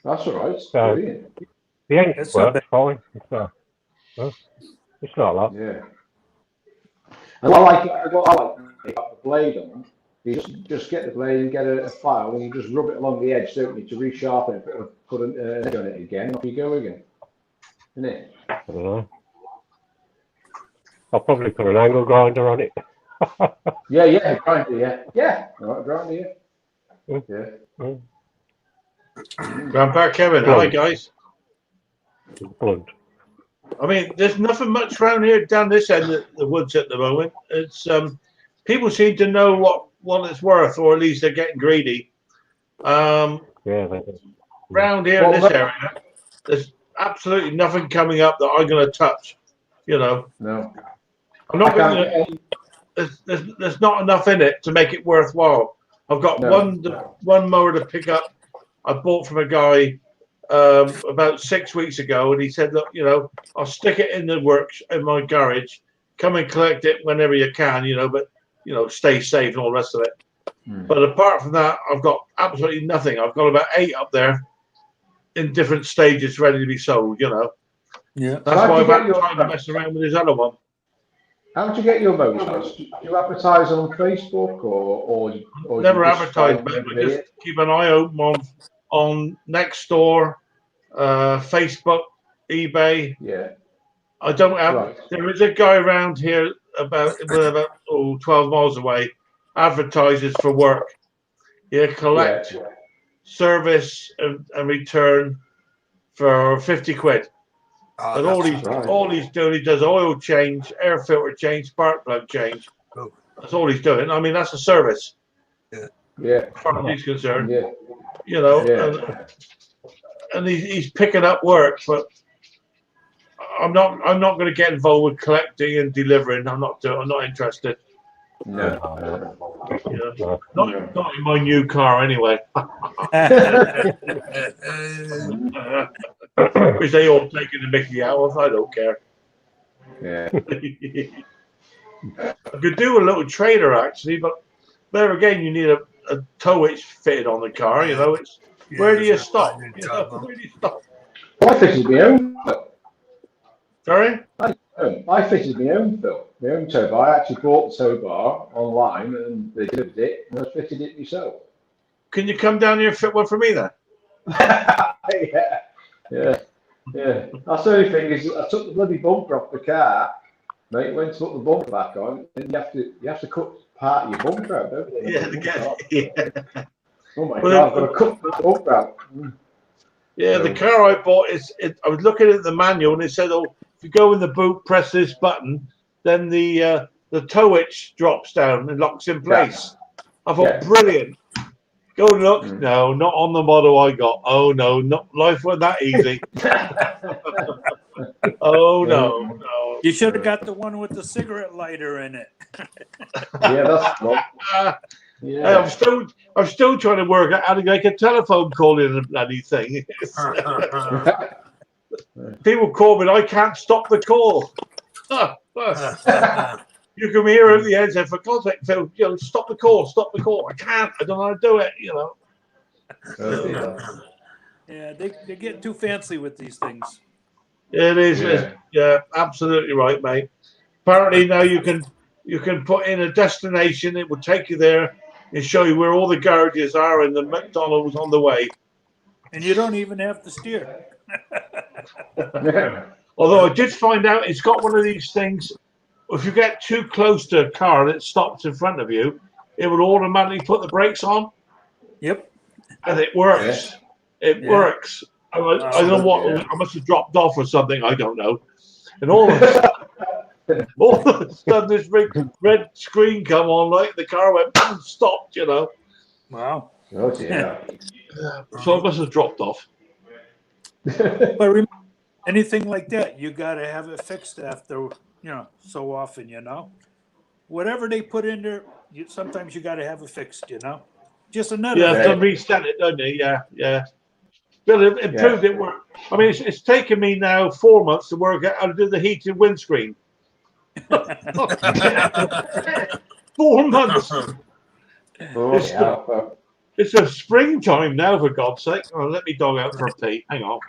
That's all right. So Brilliant. the engine That's not works fine. It's not a lot. Yeah. And what I like the blade on. You just get the blade and get a file, and you just rub it along the edge, don't you, to resharpen it, put an edge on it again, and off you go again. Isn't it? I don't know. I'll probably put an angle grinder on it. Yeah, grinder, yeah. All right, grinder, yeah. Grandpa Kevin, hi guys. Blunt. I mean, there's nothing much around here down this end of the woods at the moment. It's people seem to know what it's worth, or at least they're getting greedy. Yeah, Around here in this area, there's absolutely nothing coming up that I'm going to touch. You know, No. I'm not going to. There's not enough in it to make it worthwhile. I've got one mower to pick up. I bought from a guy about 6 weeks ago, and he said, "Look, you know, I'll stick it in the works in my garage. Come and collect it whenever you can, you know, but you know, stay safe and all the rest of it." But apart from that, I've got absolutely nothing. I've got about 8 up there in different stages ready to be sold. You know, Yeah. that's why I'm trying to mess around with this other one. How did you get your motors? Do you advertise on Facebook or Never advertise, but I just keep an eye open on Nextdoor, Facebook, eBay. Yeah. I don't have. Right. There is a guy around here about 12 miles away, advertises for work. You collect, service, and return for 50 quid. And all he's doing, he does oil change, air filter change, spark plug change. Oh. That's all he's doing. I mean, that's a service. Yeah. As far as he's concerned. Yeah. You know, Yeah. and he's picking up work, but I'm not going to get involved with collecting and delivering. I'm not interested. No. You know, not in my new car anyway. Which they all taking the mickey out of. I don't care. Yeah. I could do a little trailer actually, but there again, you need a tow hitch fitted on the car. You know, it's where do you stop? You know, where do you stop? I fitted my own. Sorry? I fitted my own tow bar. I actually bought the tow bar online and they delivered it and I fitted it myself. Can you come down here and fit one for me then? Yeah. That's the only thing is I took the bloody bumper off the car, mate. Went to put the bumper back on, and you have to cut part of your bumper out, don't you? Yeah. Oh my God, I've got to cut the bumper out. Yeah, the car I bought I was looking at the manual and it said, "Oh, if you go in the boot, press this button, then the tow hitch drops down and locks in place." I thought, brilliant. Go and look. No, not on the model I got. Oh no, not life wasn't that easy. Oh no. You should have got the one with the cigarette lighter in it. That's not. Yeah. I'm still trying to work out how to make a telephone call in a bloody thing. People call me, I can't stop the call. You can hear over the headset for contact. So, you know, stop the call. I can't. I don't know how to do it. You know. Yeah, they get too fancy with these things. It is. Yeah, absolutely right, mate. Apparently now you can put in a destination. It will take you there and show you where all the garages are and the McDonald's on the way. And you don't even have to steer. Although I did find out it's got one of these things. If you get too close to a car that stops in front of you, it will automatically put the brakes on. Yep. And it works. It works. I don't know what. I must have dropped off or something. I don't know. And all of a sudden, this red screen come on, like the car went and stopped. You know. Wow. Oh dear. So I must have dropped off. But remember, anything like that, you got to have it fixed after so often, whatever they put in there, sometimes you got to have it fixed, just another Yeah, thing. to reset it, don't you? Yeah. But it improved it work. I mean, it's taken me now 4 months to work out how to do the heated windscreen. 4 months. It's a springtime now, for God's sake. Oh, let me dog out for a pee. Hang on.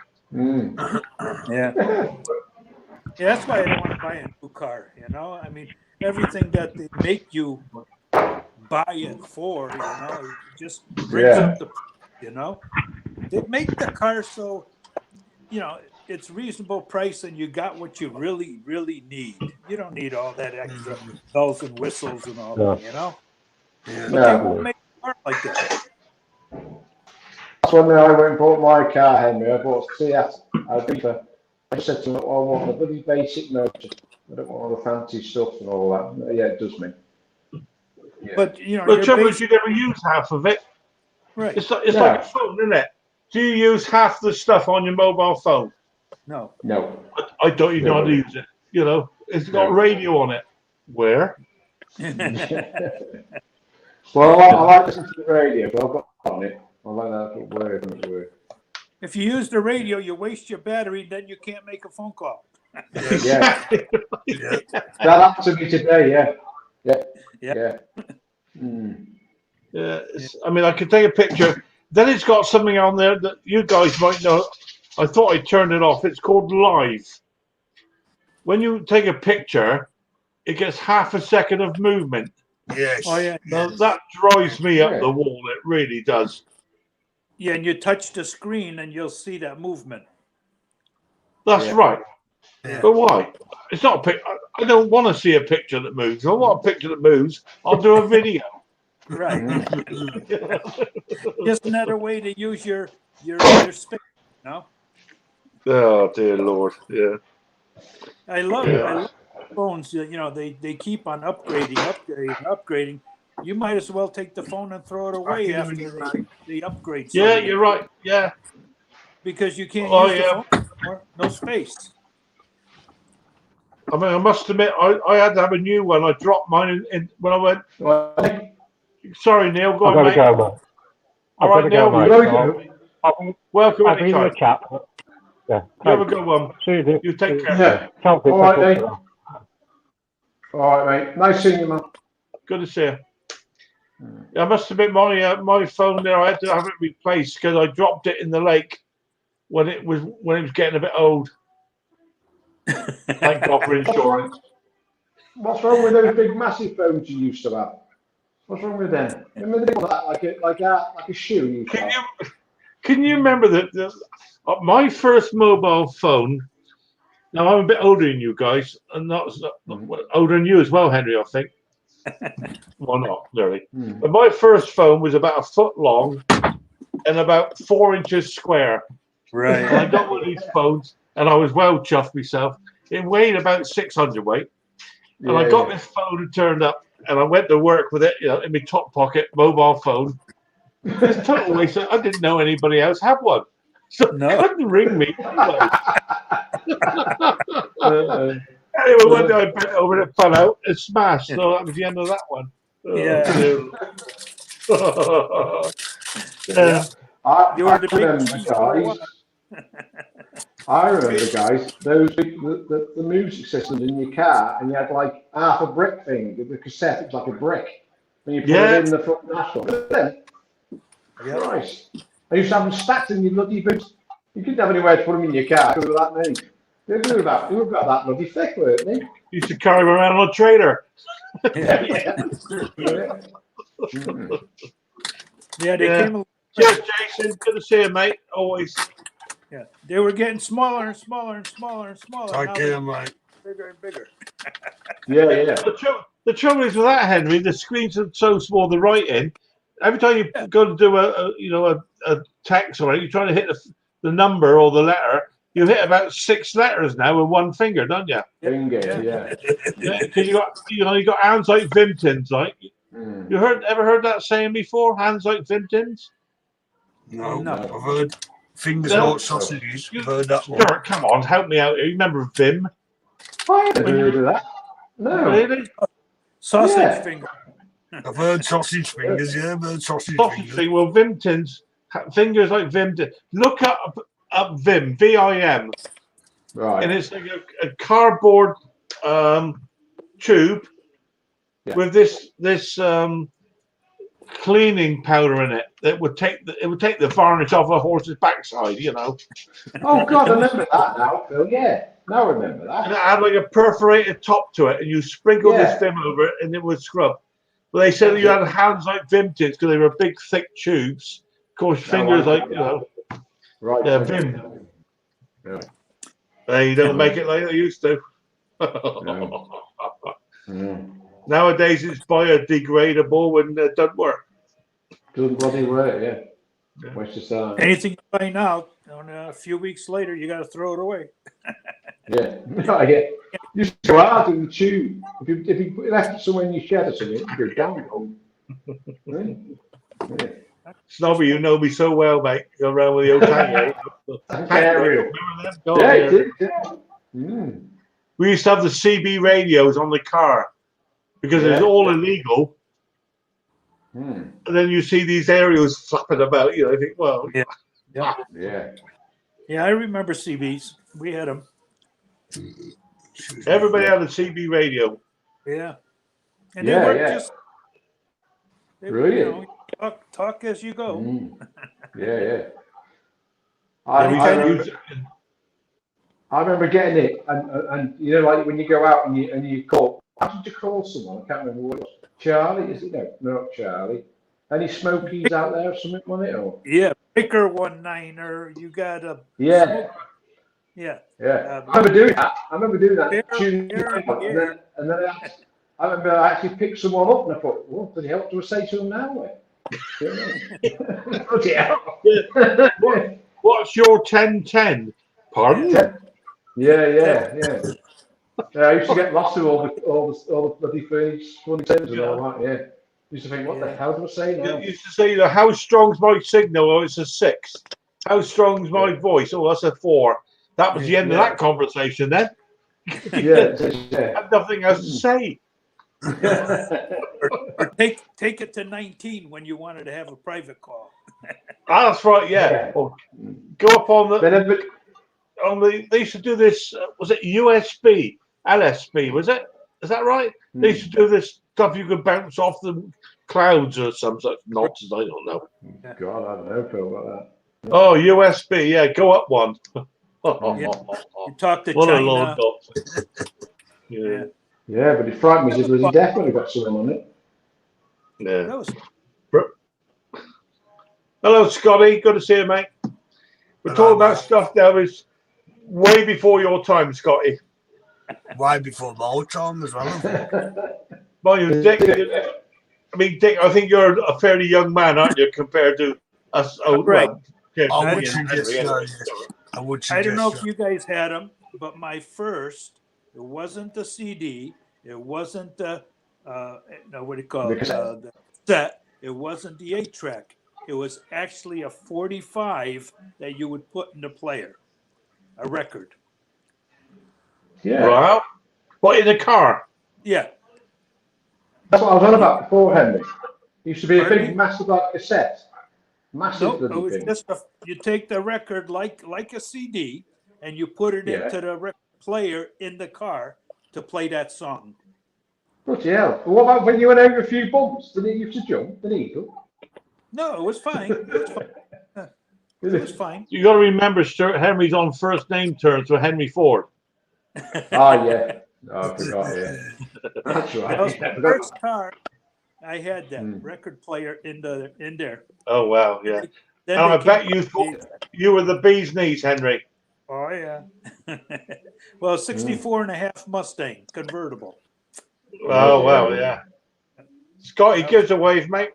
Yeah, that's why I don't want to buy a new car. I mean, everything that they make you buy it for, it just brings up the, they make the car so, it's reasonable price and you got what you really, really need. You don't need all that extra bells and whistles and all that, But they won't make a car like that. That's when I went and bought my car, Henry. I bought a Seat Ibiza. I said to him, I want a bloody basic motor. I don't want all the fancy stuff and all that. Yeah, it does me. Yeah. But, the trouble is you never use half of it. Right. It's like a phone, isn't it? Do you use half the stuff on your mobile phone? No. I don't even know how to use it. It's got radio on it. Where? Well, I like listening to the radio, but I've got on it. I like that word. If you use the radio, you waste your battery, then you can't make a phone call. Exactly. That happened to me today, Yeah. I mean, I could take a picture. Then it's got something on there that you guys might know. I thought I turned it off. It's called Live. When you take a picture, it gets half a second of movement. Yes. Oh, yeah. Now, that drives me up the wall. It really does. Yeah, and you touch the screen and you'll see that movement. That's right. Yeah. But why? It's not a picture. I don't want to see a picture that moves. I want a picture that moves. I'll do a video. Right. Just another way to use your space, Oh, dear Lord. Yeah. I love phones. They keep on upgrading. You might as well take the phone and throw it away after they upgrade. Yeah, you're right. Yeah. Because you can't use the phone anymore. No space. I mean, I must admit, I had to have a new one. I dropped mine in when I went. Sorry, Neil. Go on, mate. All right, Neil. Welcome anytime. Yeah. You have a good one. You take care. All right, mate. All right, mate. Nice seeing you, man. Good to see you. I must admit, my phone there, I had to have it replaced because I dropped it in the lake when it was getting a bit old. Thank God for insurance. What's wrong with those big, massive phones you used to have? What's wrong with them? Remember they were like a shoe. Can you remember that my first mobile phone? Now I'm a bit older than you guys, and not older than you as well, Henry. I think. Well, not really. But my first phone was about 1 foot long and about 4 inches square. Right. And I got one of these phones, and I was well chuffed myself. It weighed about 600 weight, and I got this phone and turned up, and I went to work with it, in my top pocket, mobile phone. It's total waste. I didn't know anybody else had one, so couldn't ring me. Anyway, one day I bent over and it fell out and smashed. So that was the end of that one. I remember, guys, those the music systems in your car, and you had like half a brick thing. The cassette was like a brick, and you put it in the front dash. Christ! I used to have them stacked in your bloody boots. You couldn't have anywhere to put them in your car because they were that many. They were about that bloody thick, weren't they? Used to carry them around on a trailer. They came. Cheers, Jason. Good to see you, mate. Always. Yeah, they were getting smaller and smaller and smaller and smaller. I can, mate. Bigger and bigger. Yeah. The trouble is with that, Henry, the screens are so small, the writing. Every time you go to do a text or you're trying to hit the number or the letter, you hit about 6 letters now with one finger, don't you? Finger, Because you got hands like Vimtins, like. You ever heard that saying before? Hands like Vimtins? No. I've heard fingers like sausages. I've heard that one. Stuart, come on, help me out here. You remember Vim? I haven't heard of that. No. Really? Sausage Yeah. finger. I've heard sausage fingers, yeah, I've heard sausage Sausage fingers. thing. Well, Vimton's fingers like Vimton. Look up Vim, VIM, Right. and it's like a cardboard tube with this cleaning powder in it that would take the varnish off a horse's backside, you know. Oh God, I remember that now, Phil. Yeah, now I remember And it that. had like a perforated top to it, and you sprinkle Yeah. this Vim over it, and it would scrub. But they said you had hands like Vimtons because they were big, thick tubes. Of course, fingers I like, you know, Right. yeah, Vim. Yeah. They don't make it like they used to. No. Mm. Nowadays, it's biodegradable and doesn't work. Doesn't bloody work, yeah. Waste of time. Anything you find out, a few weeks later, you got to throw it away. Yeah. Yeah. You just go out in the tube. If you left it somewhere in your shed or something, you go down. Yeah. Snobby, you know me so well, mate. Go around with the old tango. Aerial. Remember them? God, Yeah, yeah. it is, yeah. Mm. We used to have the CB radios on the car because it was Yeah. all illegal. Mm. And then you see these aerials flapping about, you know, you think, well, Yeah. Yeah. Yeah, I remember CBs. We had them. everybody had a CB radio. Yeah. And Yeah, they work yeah. just. Brilliant. Talk as you go. Mm. Yeah, yeah. And we I didn't remember, use it. I remember getting it, and you know, like when you go out and you call. How did you call someone? I can't remember what it was. Charlie, is it? No, not Charlie. Any Smokies out there or something on it? Or Yeah, Breaker 19er. You got a yeah, yeah. yeah. I remember doing that. Fair, Tuning fair, out, yeah. and then I remember I actually picked someone up and I thought, well, bloody hell, do I say to them now? Bloody hell. What's your 1010? Pardon? Yeah. I used to get lost with all the bloody funny terms and all that. Yeah. Used to think, what the hell do I say now? You used to say, how strong's my signal? Oh, it's a 6. How strong's my voice? Oh, that's a 4. That was the end of that conversation then. Yeah. Had nothing else to say. Or take it to 19 when you wanted to have a private call. That's right, yeah. Well, go up on the. They used to do this. Was it USB, LSB? Was it? Is that right? They used to do this stuff you could bounce off the clouds or some such nonsense. I don't know. God, I don't know, Phil, about that. Oh, USB. Yeah, go up one. Yeah. You talk to What a China. load of nonsense. Yeah. Yeah, but it frightened me because he definitely got something on it. Yeah. That was Hello, Scotty. Good to see you, mate. We're talking about stuff that was way before your time, Scotty. Way before my time as well. Mind you, Dick, I mean, Dick, I think you're a fairly young man, aren't you, compared to us old Right. I would Henry, suggest anyway. I would I suggest don't know if you guys had them, but my first, it wasn't the CD, it wasn't the, what do you call it, the set, it wasn't the 8-track. It was actually a 45 that you would put in the player, a record. Yeah. Wow. What, in the car? Yeah. That's what I was on about before, Henry. It used to be a Pardon big, me? massive like cassette. Massive Nope, it bloody was thing. just you take the record like a CD and you put it into the record player in the car to play that song. Bloody hell. But what about when you went over a few bumps? Did it used to jump, the needle? No, it was fine. It was fine. It was fine. You got to remember, Stuart Henry's on first name terms with Henry Ford. Ah, yeah. Oh, I forgot, yeah. That's That was right. my first car. I had that record player in there. Oh, wow, yeah. Then And I they bet came you out thought with you were the bee's knees, Henry. Oh yeah. Well, 64 and a half Mustang convertible. Oh, wow, yeah. Scotty, gives a wave, mate.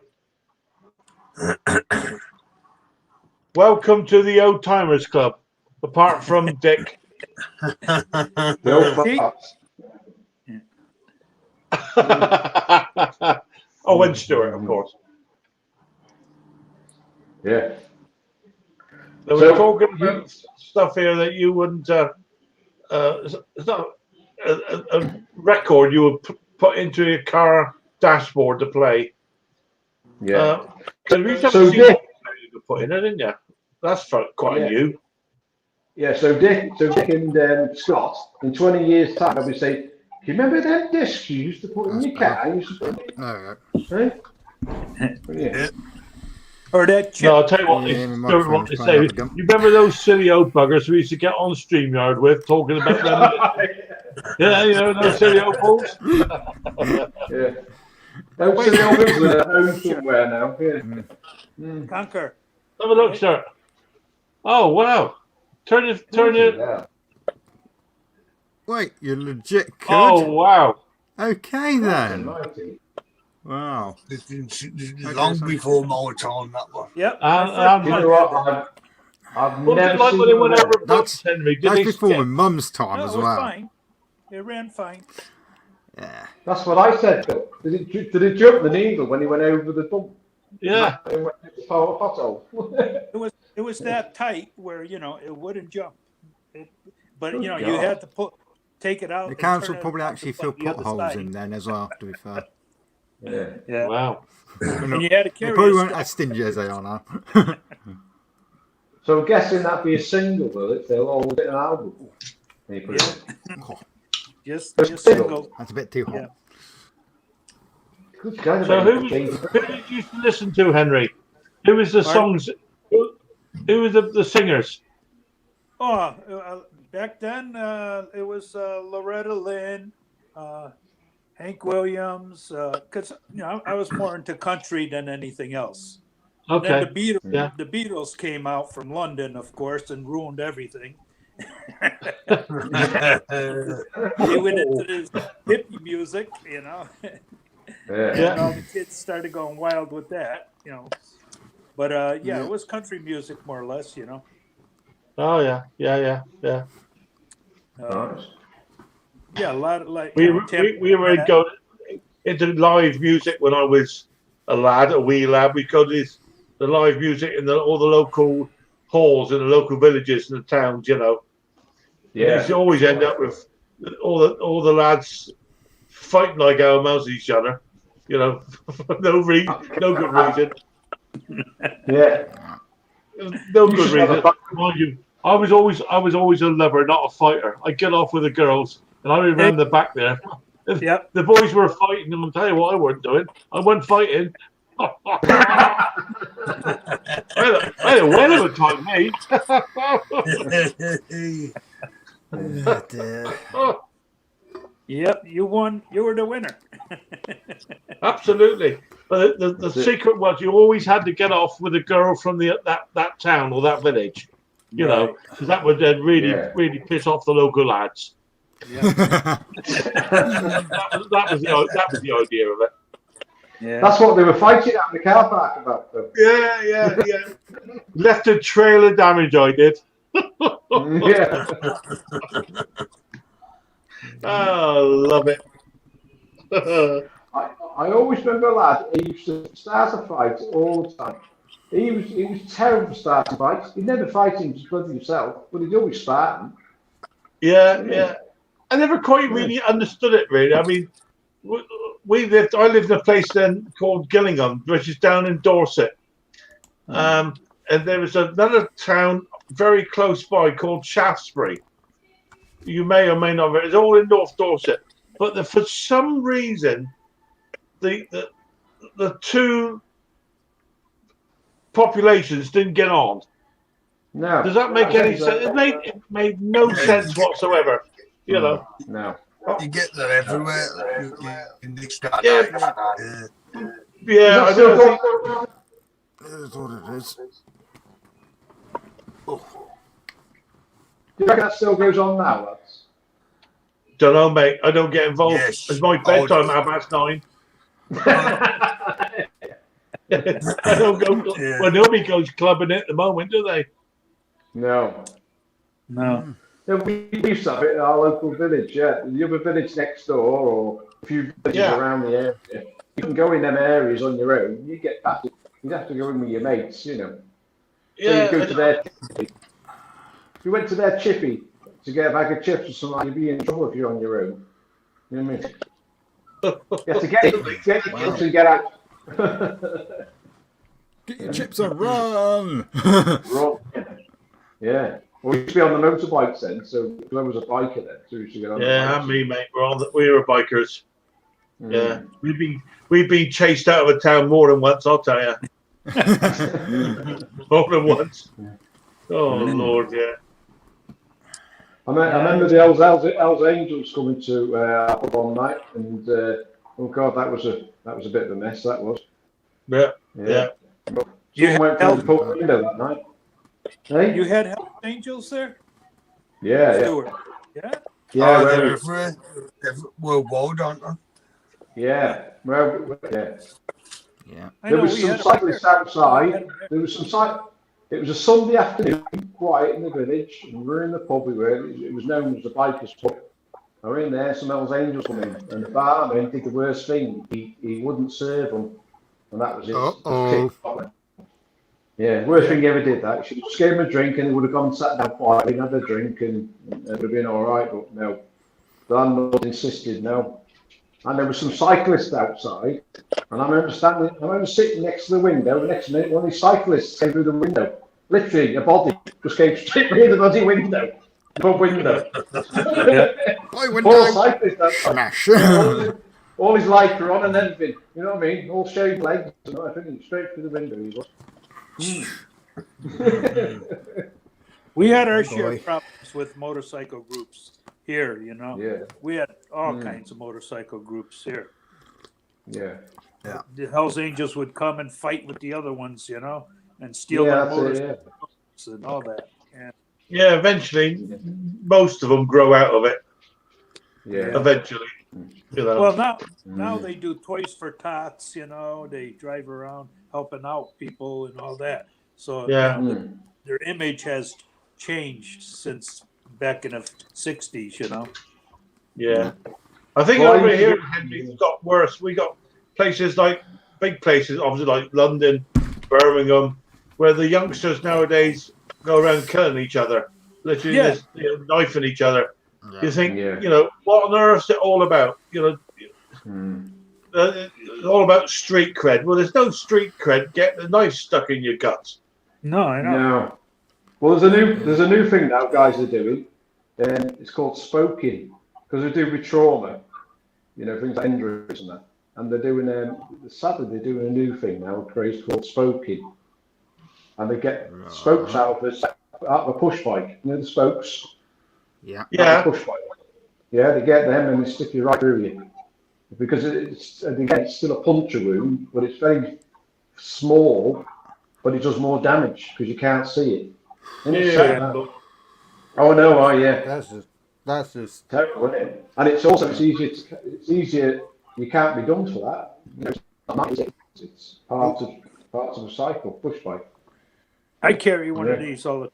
Welcome to the Old Timers Club, apart from Dick. Oh, and Stuart, of course. Yeah. They were talking about stuff here that you wouldn't. It's not a record you would put into your car dashboard to play. Yeah. So we used to have So a CD player you could put in it, didn't you? That's quite Yeah. new. Yeah, so Dick and Scott, in 20 years' time, I'll be saying, do you remember them discs you used to put in your car? You used to put No, Hey? Yeah. Or that chip. No, I'll tell you what, Yeah, my Stuart microphone wanted was to playing say. up again. You remember those silly old buggers we used to get on StreamYard with, talking about reminiscing? Yeah, you know, those silly old balls? Yeah. Don't say old people are at home somewhere now. Yeah. Conker. Have a look, sir. Oh, wow. Turn it. Yeah. Wait, you legit could? Oh, wow. Okay then. Almighty. Wow. Long before my time, that one. Yep. And You know what? I've what was never it like seen when they one went of over them. boats, Henry? Did That's they before my skip? mum's time No, as it was well. fine. It ran fine. Yeah. That's what I said, Phil. Did it jump the needle when he went over the bump? Yeah. It went into the pothole. It was that tight where it wouldn't jump. But Good you God. had to take it out. The and council turn it probably around actually to filled the other potholes side. in then as well, to be fair. Yeah. Yeah. Wow. And you had to They carry probably a weren't stick. as stingy as they are now. So I'm guessing that'd be a single, will it? They'll all get an album. When you put it Oh, Just single. that's a bit too hot. Yeah. in. Good God, So about who did you used to listen to, Henry? Who was the Pardon? songs? Who were the singers? Oh, back then it was Loretta Lynn, Hank Williams. Because I was more into country than anything else. And Okay. then the Beatles, Yeah. the Beatles came out from London, of course, and ruined everything. They went into this hippie music, Yeah. and all the kids started going wild with that, But Yeah. it was country music more or less, Oh yeah. Nice. Yeah, a lot of We were going into live music when I was a wee lad. We'd go to the live music in all the local halls in the local villages and the towns. You used to always end up with all the lads fighting like animals with each other. For no good reason. Yeah. No You good should have a reason. Mind you, I was always a lover, not a fighter. I get off with the girls, and I remember the back there. Yep. The boys were fighting, and I'll tell you what I wasn't doing. I wasn't fighting. I had a whale of a time, mate. Yep, you won. You were the winner. Absolutely. But the That's it. secret was you always had to get off with a girl from that town or that village. Because that would then really piss off the local lads. That was the idea of it. Yeah. That's what they were fighting at the car park about, though. Yeah. Left a trail of damage, I did. Yeah. Oh, love it. I always remember a lad, he used to start a fight all the time. He was terrible for starting fights. He'd never fight him to bloody himself, but he'd always start them. Yeah. I never quite really understood it, really. I mean, I lived in a place then called Gillingham, which is down in Dorset. And there was another town very close by called Shaftesbury. You may or may not. It's all in North Dorset, but for some reason, the two populations didn't get on. No. Does that make any sense? It made no sense whatsoever. No. You get that everywhere in this day. Yeah, I don't think. That's what it is. Do you reckon that still goes on now, lads? Don't know, mate. I don't get involved. Yes. It's my bedtime at 9:30. I don't go. Yeah. Well, nobody goes clubbing at the moment, do they? No. No. Yeah, we used to have it in our local village, the other village next door, or a few villages around the area. You can go in them areas on your own. You get back. You'd have to go in with your mates, So you go to their. You went to their chippy to get a bag of chips or something, you'd be in trouble if you're on your own. You know what I mean? You have to get your chips and get out. Get your chips and run. Run. Yeah. Well, we used to be on the motorbikes then, so Glenn was a biker then, so we used to get on the Yeah, bikes. and me, mate. We were bikers. Mm. Yeah, we've been chased out of a town more than once. I'll tell you, more than once. Oh Lord, yeah. I remember the Hells Angels coming to up one night, and oh god, that was a bit of a mess. That was. Yeah. Someone went through the pub window that night. Hey? You had Hells Angels there? Yeah. Stuart? Yeah? Yeah, Oh, where they're worldwide, aren't they? yeah. Yeah. There was some cyclists outside. There was some It was a Sunday afternoon, quiet in the village, and we were in the pub. It was known as the Bikers Pub. I were in there, some Hells Angels come in, and the barman did the worst thing. He wouldn't serve them, and that was it. Uh-oh. Yeah, worst thing he ever did that. He should have just gave him a drink, and he would have gone and sat down quietly and had a drink, and it would have been all right. But no, the landlord insisted no. And there were some cyclists outside, and I remember sitting next to the window. Next minute, one of these cyclists came through the window. Literally, a body just came straight through the bloody window. Pub window. Poor cyclist outside. Smash. All his lights were on and everything. You know what I mean? All shaved legs and everything. Straight through the window he was. We had our share of problems with motorcycle groups here, you know. Yeah. We had all kinds of motorcycle groups here. Yeah. The Hells Angels would come and fight with the other ones, you know, and steal their motorcycles and all that. Yeah, eventually, most of them grow out of it. Yeah. Eventually. You know. Well, now they do Toys for Tots, you know. They drive around helping out people and all that. So yeah, you know, their image has changed since back in the 60s, you know. Yeah. I think over here, it's got worse. We got places like, big places, obviously like London, Birmingham, where the youngsters nowadays go around killing each other, literally just, knifing each other. Yeah. You think, you know, what on earth is it all about? You know, it's all about street cred. Well, there's no street cred. Get the knife stuck in your guts. No, I know. No. Well, there's a new thing now guys are doing. It's called spoking, because they do with trauma, you know, things like injuries and that. And they're doing sadly they're doing a new thing now, craze called spoking. And they get spokes out of a push bike. You know the spokes? Yeah. Yeah. Push bike. Yeah, they get them and they stick you right through you. Because it's still a puncture wound, but it's very small, but it does more damage because you can't see it. Oh no! Yeah. That's just terrible, isn't it? And it's also it's easier. You can't be done for that. You know, it's part of a cycle, push bike. I carry one of these all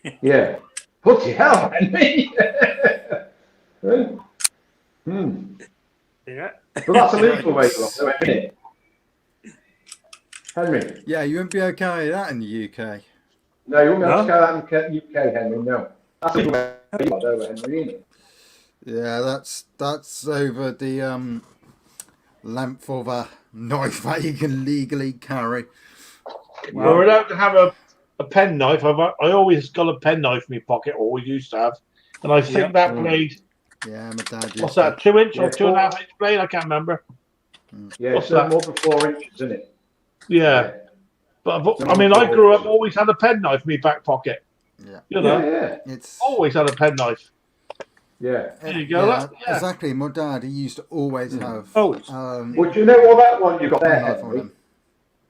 the. Yeah. Bloody hell, Henry! Yeah. But that's a legal way to do it, isn't it? Henry. yeah, you wouldn't be okay with that in the UK. No, you won't be able to go that in the UK, Henry. No, that's a legal way to do it, Henry, isn't it? Yeah, that's over the length of a knife that you can legally carry. Well, we're allowed to have a pen knife. I always got a pen knife in my pocket, always used to have. And I think that blade, Yeah, my dad used what's that, 2 inch or 2.5 inch blade? I can't remember. Yeah, it's more than 4 inches, isn't it? Yeah. But I mean, I grew up, always had a pen knife in my back pocket. Yeah. You know, It's always had a pen knife. Yeah. There you go. Yeah, exactly. My dad, he used to always have. Well, do you know what that one you got there, knife on Henry? him.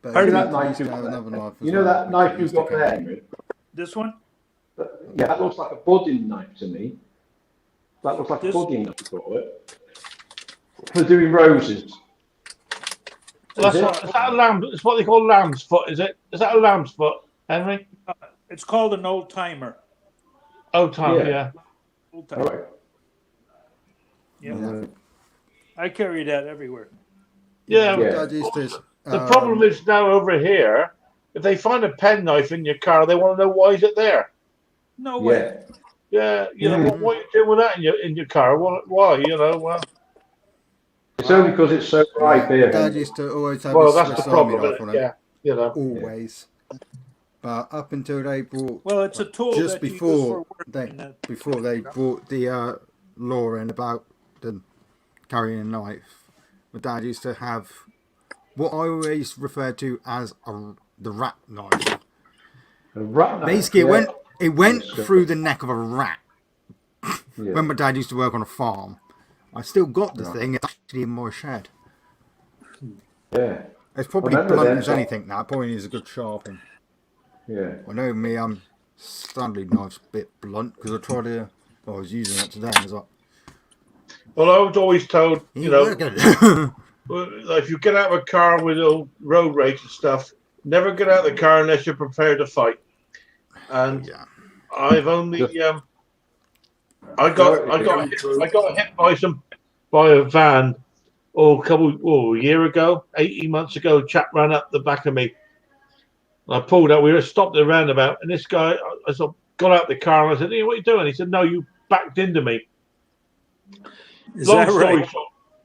But How he did that used knife to you have got another there? knife as You know well, that but knife he you've used to got carry. there, Henry? This one? Yeah, that looks like a budding knife to me. That looks like a budding knife, call it. For doing roses. Is that a lamb? It's what they call lamb's foot, is it? Is that a lamb's foot, Henry? It's called an old timer. Old timer, yeah. Old timer. All right. Yeah. I carry that everywhere. Yeah. Dad used to, The problem is now over here, if they find a pen knife in your car, they want to know why is it there. No way. Yeah. Yeah, what are you doing with that in your car? Why? Well, It's only because it's so bright My there, dad Henry. used to always have well, his that's the Swiss Army problem, knife isn't on it? him. Yeah. Always. But up until they brought, Well, it's a tool just that you use for before work. they, and that- before they brought the law in about the carrying a knife, my dad used to have what I always refer to as the rat knife. A rat knife, Basically, it went Yes, through the neck of a rat. yeah. When my dad used to work on a farm, I still got the Right. thing. It's actually in my shed. Yeah. It's probably remember blunt them, as anything now. It probably needs a good sharpen. Yeah. I know me, Stanley knife's a bit blunt because I tried to. I was using it today and I was like, Well, I was always told, ain't working. if you get out of a car with old road rage and stuff, never get out of the car unless you're prepared to fight. And Yeah. I've only I got hit by a van a year ago, 18 months ago. A chap ran up the back of me. I pulled out. We were stopped at the roundabout, and this guy, I sort of got out the car and I said, "Hey, what are you doing?" He said, "No, you backed into me." Is that right?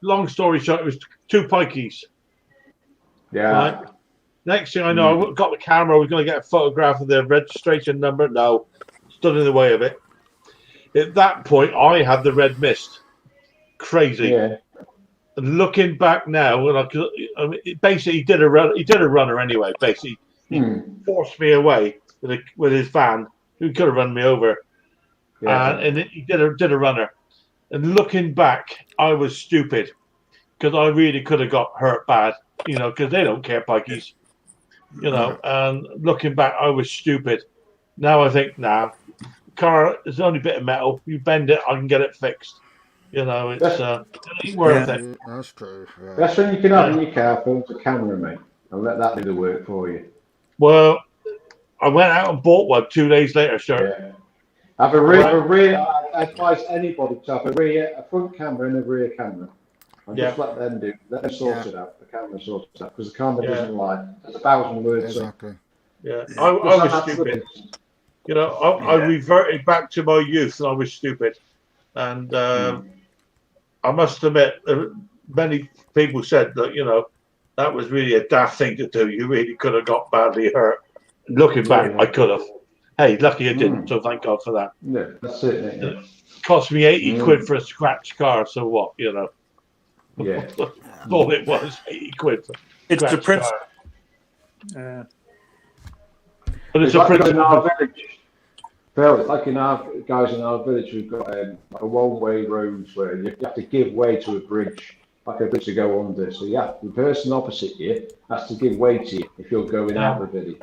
Long story short, it was two pikeys. Yeah. Right. Next thing I know, I got the camera. I was going to get a photograph of the registration number. No, stood in the way of it. At that point, I had the red mist. Crazy. Yeah. And looking back now, basically he did a run. He did a runner anyway. Basically, he forced me away with his van. Who could have run me over? Yeah. And he did a runner. And looking back, I was stupid because I really could have got hurt bad. Because they don't care, pikeys. And looking back, I was stupid. Now I think, car is only a bit of metal. You bend it, I can get it fixed. It ain't worth it. That's true. Yeah. That's when you can have in your car, phone to camera, mate, and let that do the work for you. Well, I went out and bought one 2 days later, sir. Yeah. Have a rear. I advise anybody to have a front camera and a rear camera, and just let them sort it out. The camera sorts it out because the camera doesn't lie. There's 1,000 words. Exactly. Yeah, I was stupid. I reverted back to my youth, and I was stupid. And I must admit, many people said that that was really a daft thing to do. You really could have got badly hurt. Looking back, I could have. Hey, lucky I didn't. So thank God for that. Yeah, that's it. Yeah. It cost me 80 quid for a scratch car. So what? Yeah. All it was 80 quid. For It's the scratch principle. car. But it's a like principle. in our village. Phil, it's like in our guys in our village, we've got a one-way roads where you have to give way to a bridge, like a bridge to go under. So the person opposite you has to give way to you if you're going out of the village.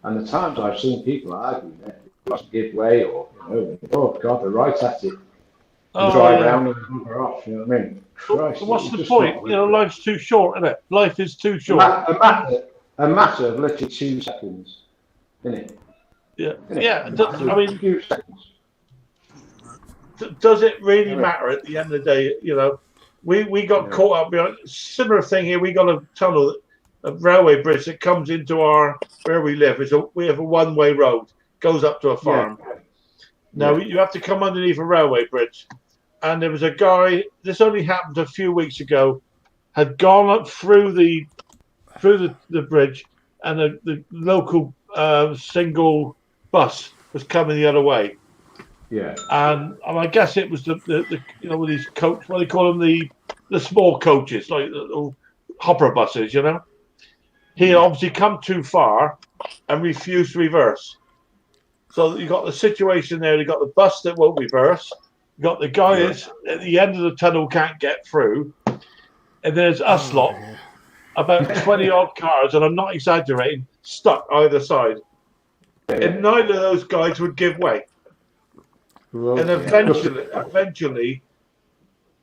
And the times I've seen people arguing, you have to give way, or oh God, they're right at it. Drive around and move off. You know what I mean? Christ, what's the point? Life's too short, isn't it? Life is too short. A matter of literally 2 seconds, isn't it? Yeah. Isn't it? Yeah. I mean, a few seconds. Does it really matter at the end of the day? We got caught up behind similar thing here. We got a tunnel, a railway bridge that comes into where we live. We have a one-way road, goes up to a farm. Yeah. Now you have to come underneath a railway bridge, and there was a guy. This only happened a few weeks ago. Had gone up through the bridge, and the local single bus was coming the other way. Yeah. And I guess it was the with these coach, what do they call them, the small coaches, like the hopper buses, He obviously come too far and refused to reverse. So you got the situation there. You got the bus that won't reverse. You got the guys at the end of the tunnel can't get through, and there's us lot, about 20 odd cars, and I'm not exaggerating, stuck either side. And neither of those guys would give way. And eventually,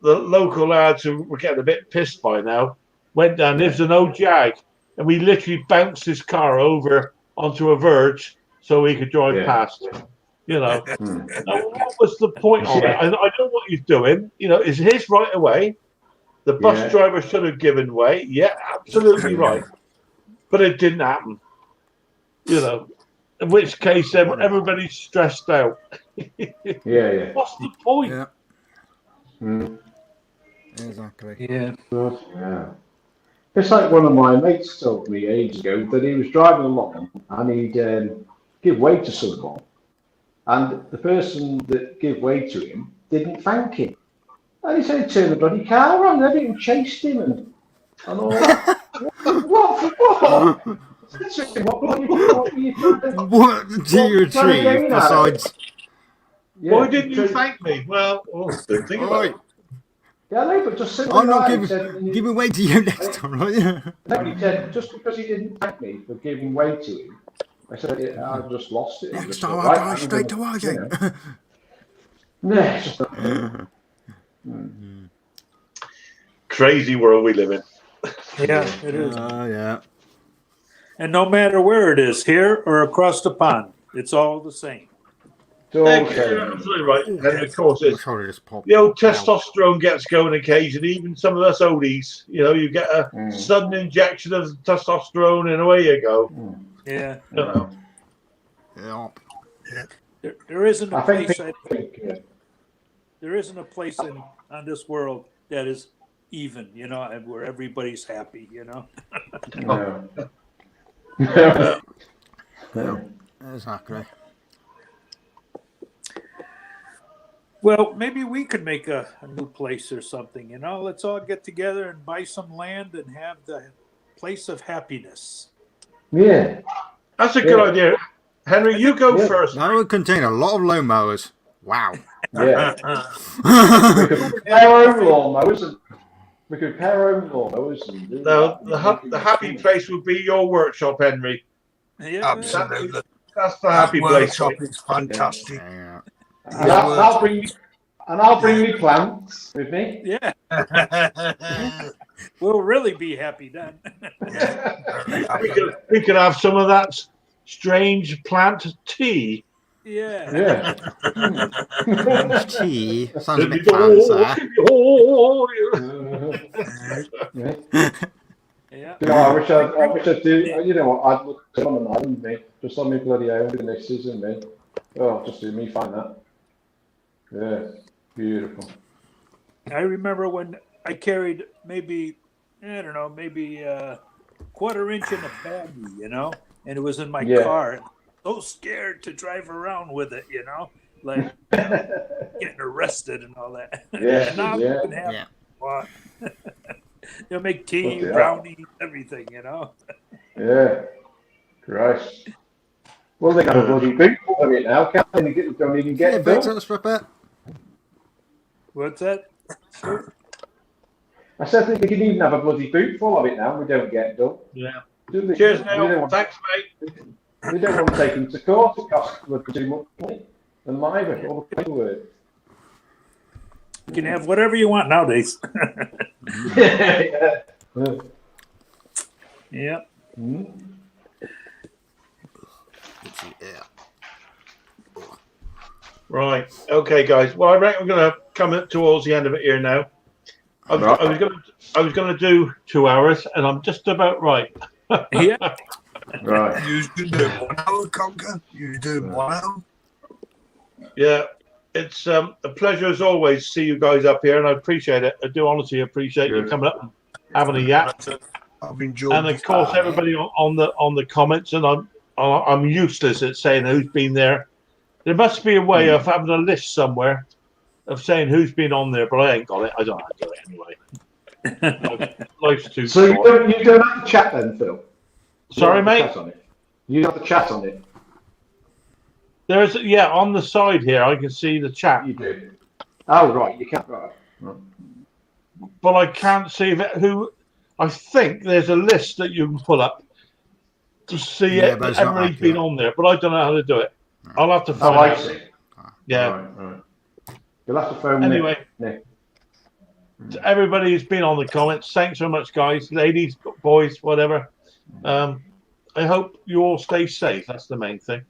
the local lads who were getting a bit pissed by now went down. There's an old Jag, and we literally bounced his car over onto a verge so he could drive past. Now, what was the point of it? I know what he's doing. Is his right away. The bus driver should have given way. Yeah, absolutely right. But it didn't happen. In which case, everybody's stressed out. Yeah. What's the point? Yeah, Mm. exactly. Yeah. Yeah. It's like one of my mates told me ages ago that he was driving along and he'd give way to someone, and the person that gave way to him didn't thank him. And he said he turned the bloody car around and everything, chased him and all that. What? I said to him, what were you trying to, What do what you were you trying to achieve gain out of it? besides? Why didn't you so- thank me? Well, don't think about Oi, it. Yeah, no, but just simply I'm not that. He said, giving way to you next time, right? no, he said, just because he didn't thank me for giving way to him, I said, I just lost it. I Next just time thought, I'll right, go I'm straight gonna, to arguing. yeah, it's just Crazy world we live in. Yeah, it is. Yeah. And no matter where it is, here or across the pond, it's all the same. it's all You're absolutely right. And of course, My it's shoulder just popped. the old testosterone gets going occasionally. Even some of us oldies, you get a sudden injection of testosterone, and away you go. Yeah. You know. Yeah. There isn't a I think, place. There isn't a place on this world that is even, and where everybody's happy, no. Exactly. Well, maybe we could make a new place or something, Let's all get together and buy some land and have the place of happiness. Yeah. That's a good idea. Henry, you go first. That would contain a lot of lawnmowers. Wow. Yeah. We could prepare our own lawnmowers and we could prepare our own lawnmowers and do No, that. the happy place would be your workshop, Henry. Yeah. Absolutely. That's the happy That place. workshop is fantastic. Yeah. And I'll bring me plants with me. Yeah. We'll really be happy then. We could have some of that strange plant tea. Yeah. Tea. Sounds a bit fancy. Yeah. I wish I'd do. You know what? I'd look on an island, me, just on me bloody own with the missus and me. Oh, just do me find that. Yeah, beautiful. I remember when I carried maybe a quarter inch in a baggie, and it was in my car. So scared to drive around with it, like getting arrested and all that. Yeah, And now you can have what? They'll make tea, brownies, everything, Yeah, Christ. Well, they got a bloody boot full of it now, can't they? Don't even get it Victor, done. let's wrap it. What's that? I said they can even have a bloody boot full of it now. We don't get it done. Yeah. Do they? Cheers, We Neil. don't want- Thanks, mate. We don't want to take them to court. It costs too much money. And my all the paperwork. You can have whatever you want nowadays. Yeah. Yeah. Right. Okay, guys. Well, I reckon we're going to come towards the end of it here now. I was going to do 2 hours, and I'm just about right. Yeah. Right. You can do 1 hour, Conker. You do 1 hour. Yeah. It's a pleasure as always to see you guys up here, and I appreciate it. I do honestly appreciate you coming up and having a yap. I've enjoyed And of course, everybody on the comments, and I'm useless at saying who's been there. There must be a way of having a list somewhere of saying who's been on there, but I ain't got it. I don't know how to do it anyway. Life's too So short. you don't have the chat then, Phil? Sorry, You don't have mate. the chat on it? You have the chat on it? There's on the side here I can see the chat, You do. Oh, right. You can't. Right. but I can't see who. I think there's a list that you can pull up to see Yeah, but it's not everybody's been accurate. on there, but I don't know how to do it. I'll have to Oh, find I out. see. Yeah. Right. You'll have to phone Anyway. Nick. To everybody who's been on the comments, thanks so much, guys, ladies, boys, whatever. I hope you all stay safe. That's the main thing.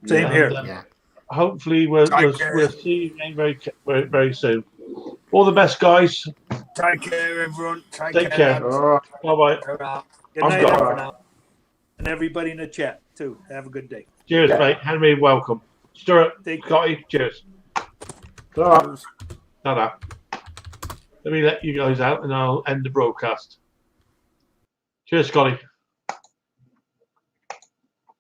Same And, here. Yeah. hopefully we'll see you again very, very soon. All the best, guys. Take care, everyone. Take care. All right. Bye bye. Ta-ra. Good I'm night, gone. everyone. And everybody in the chat, too. Have a good day. Cheers, mate. Henry, welcome. Stuart, Take care. Scotty, cheers. Ta-ra. Ta-da. Let me let you guys out and I'll end the broadcast. Cheers, Scotty.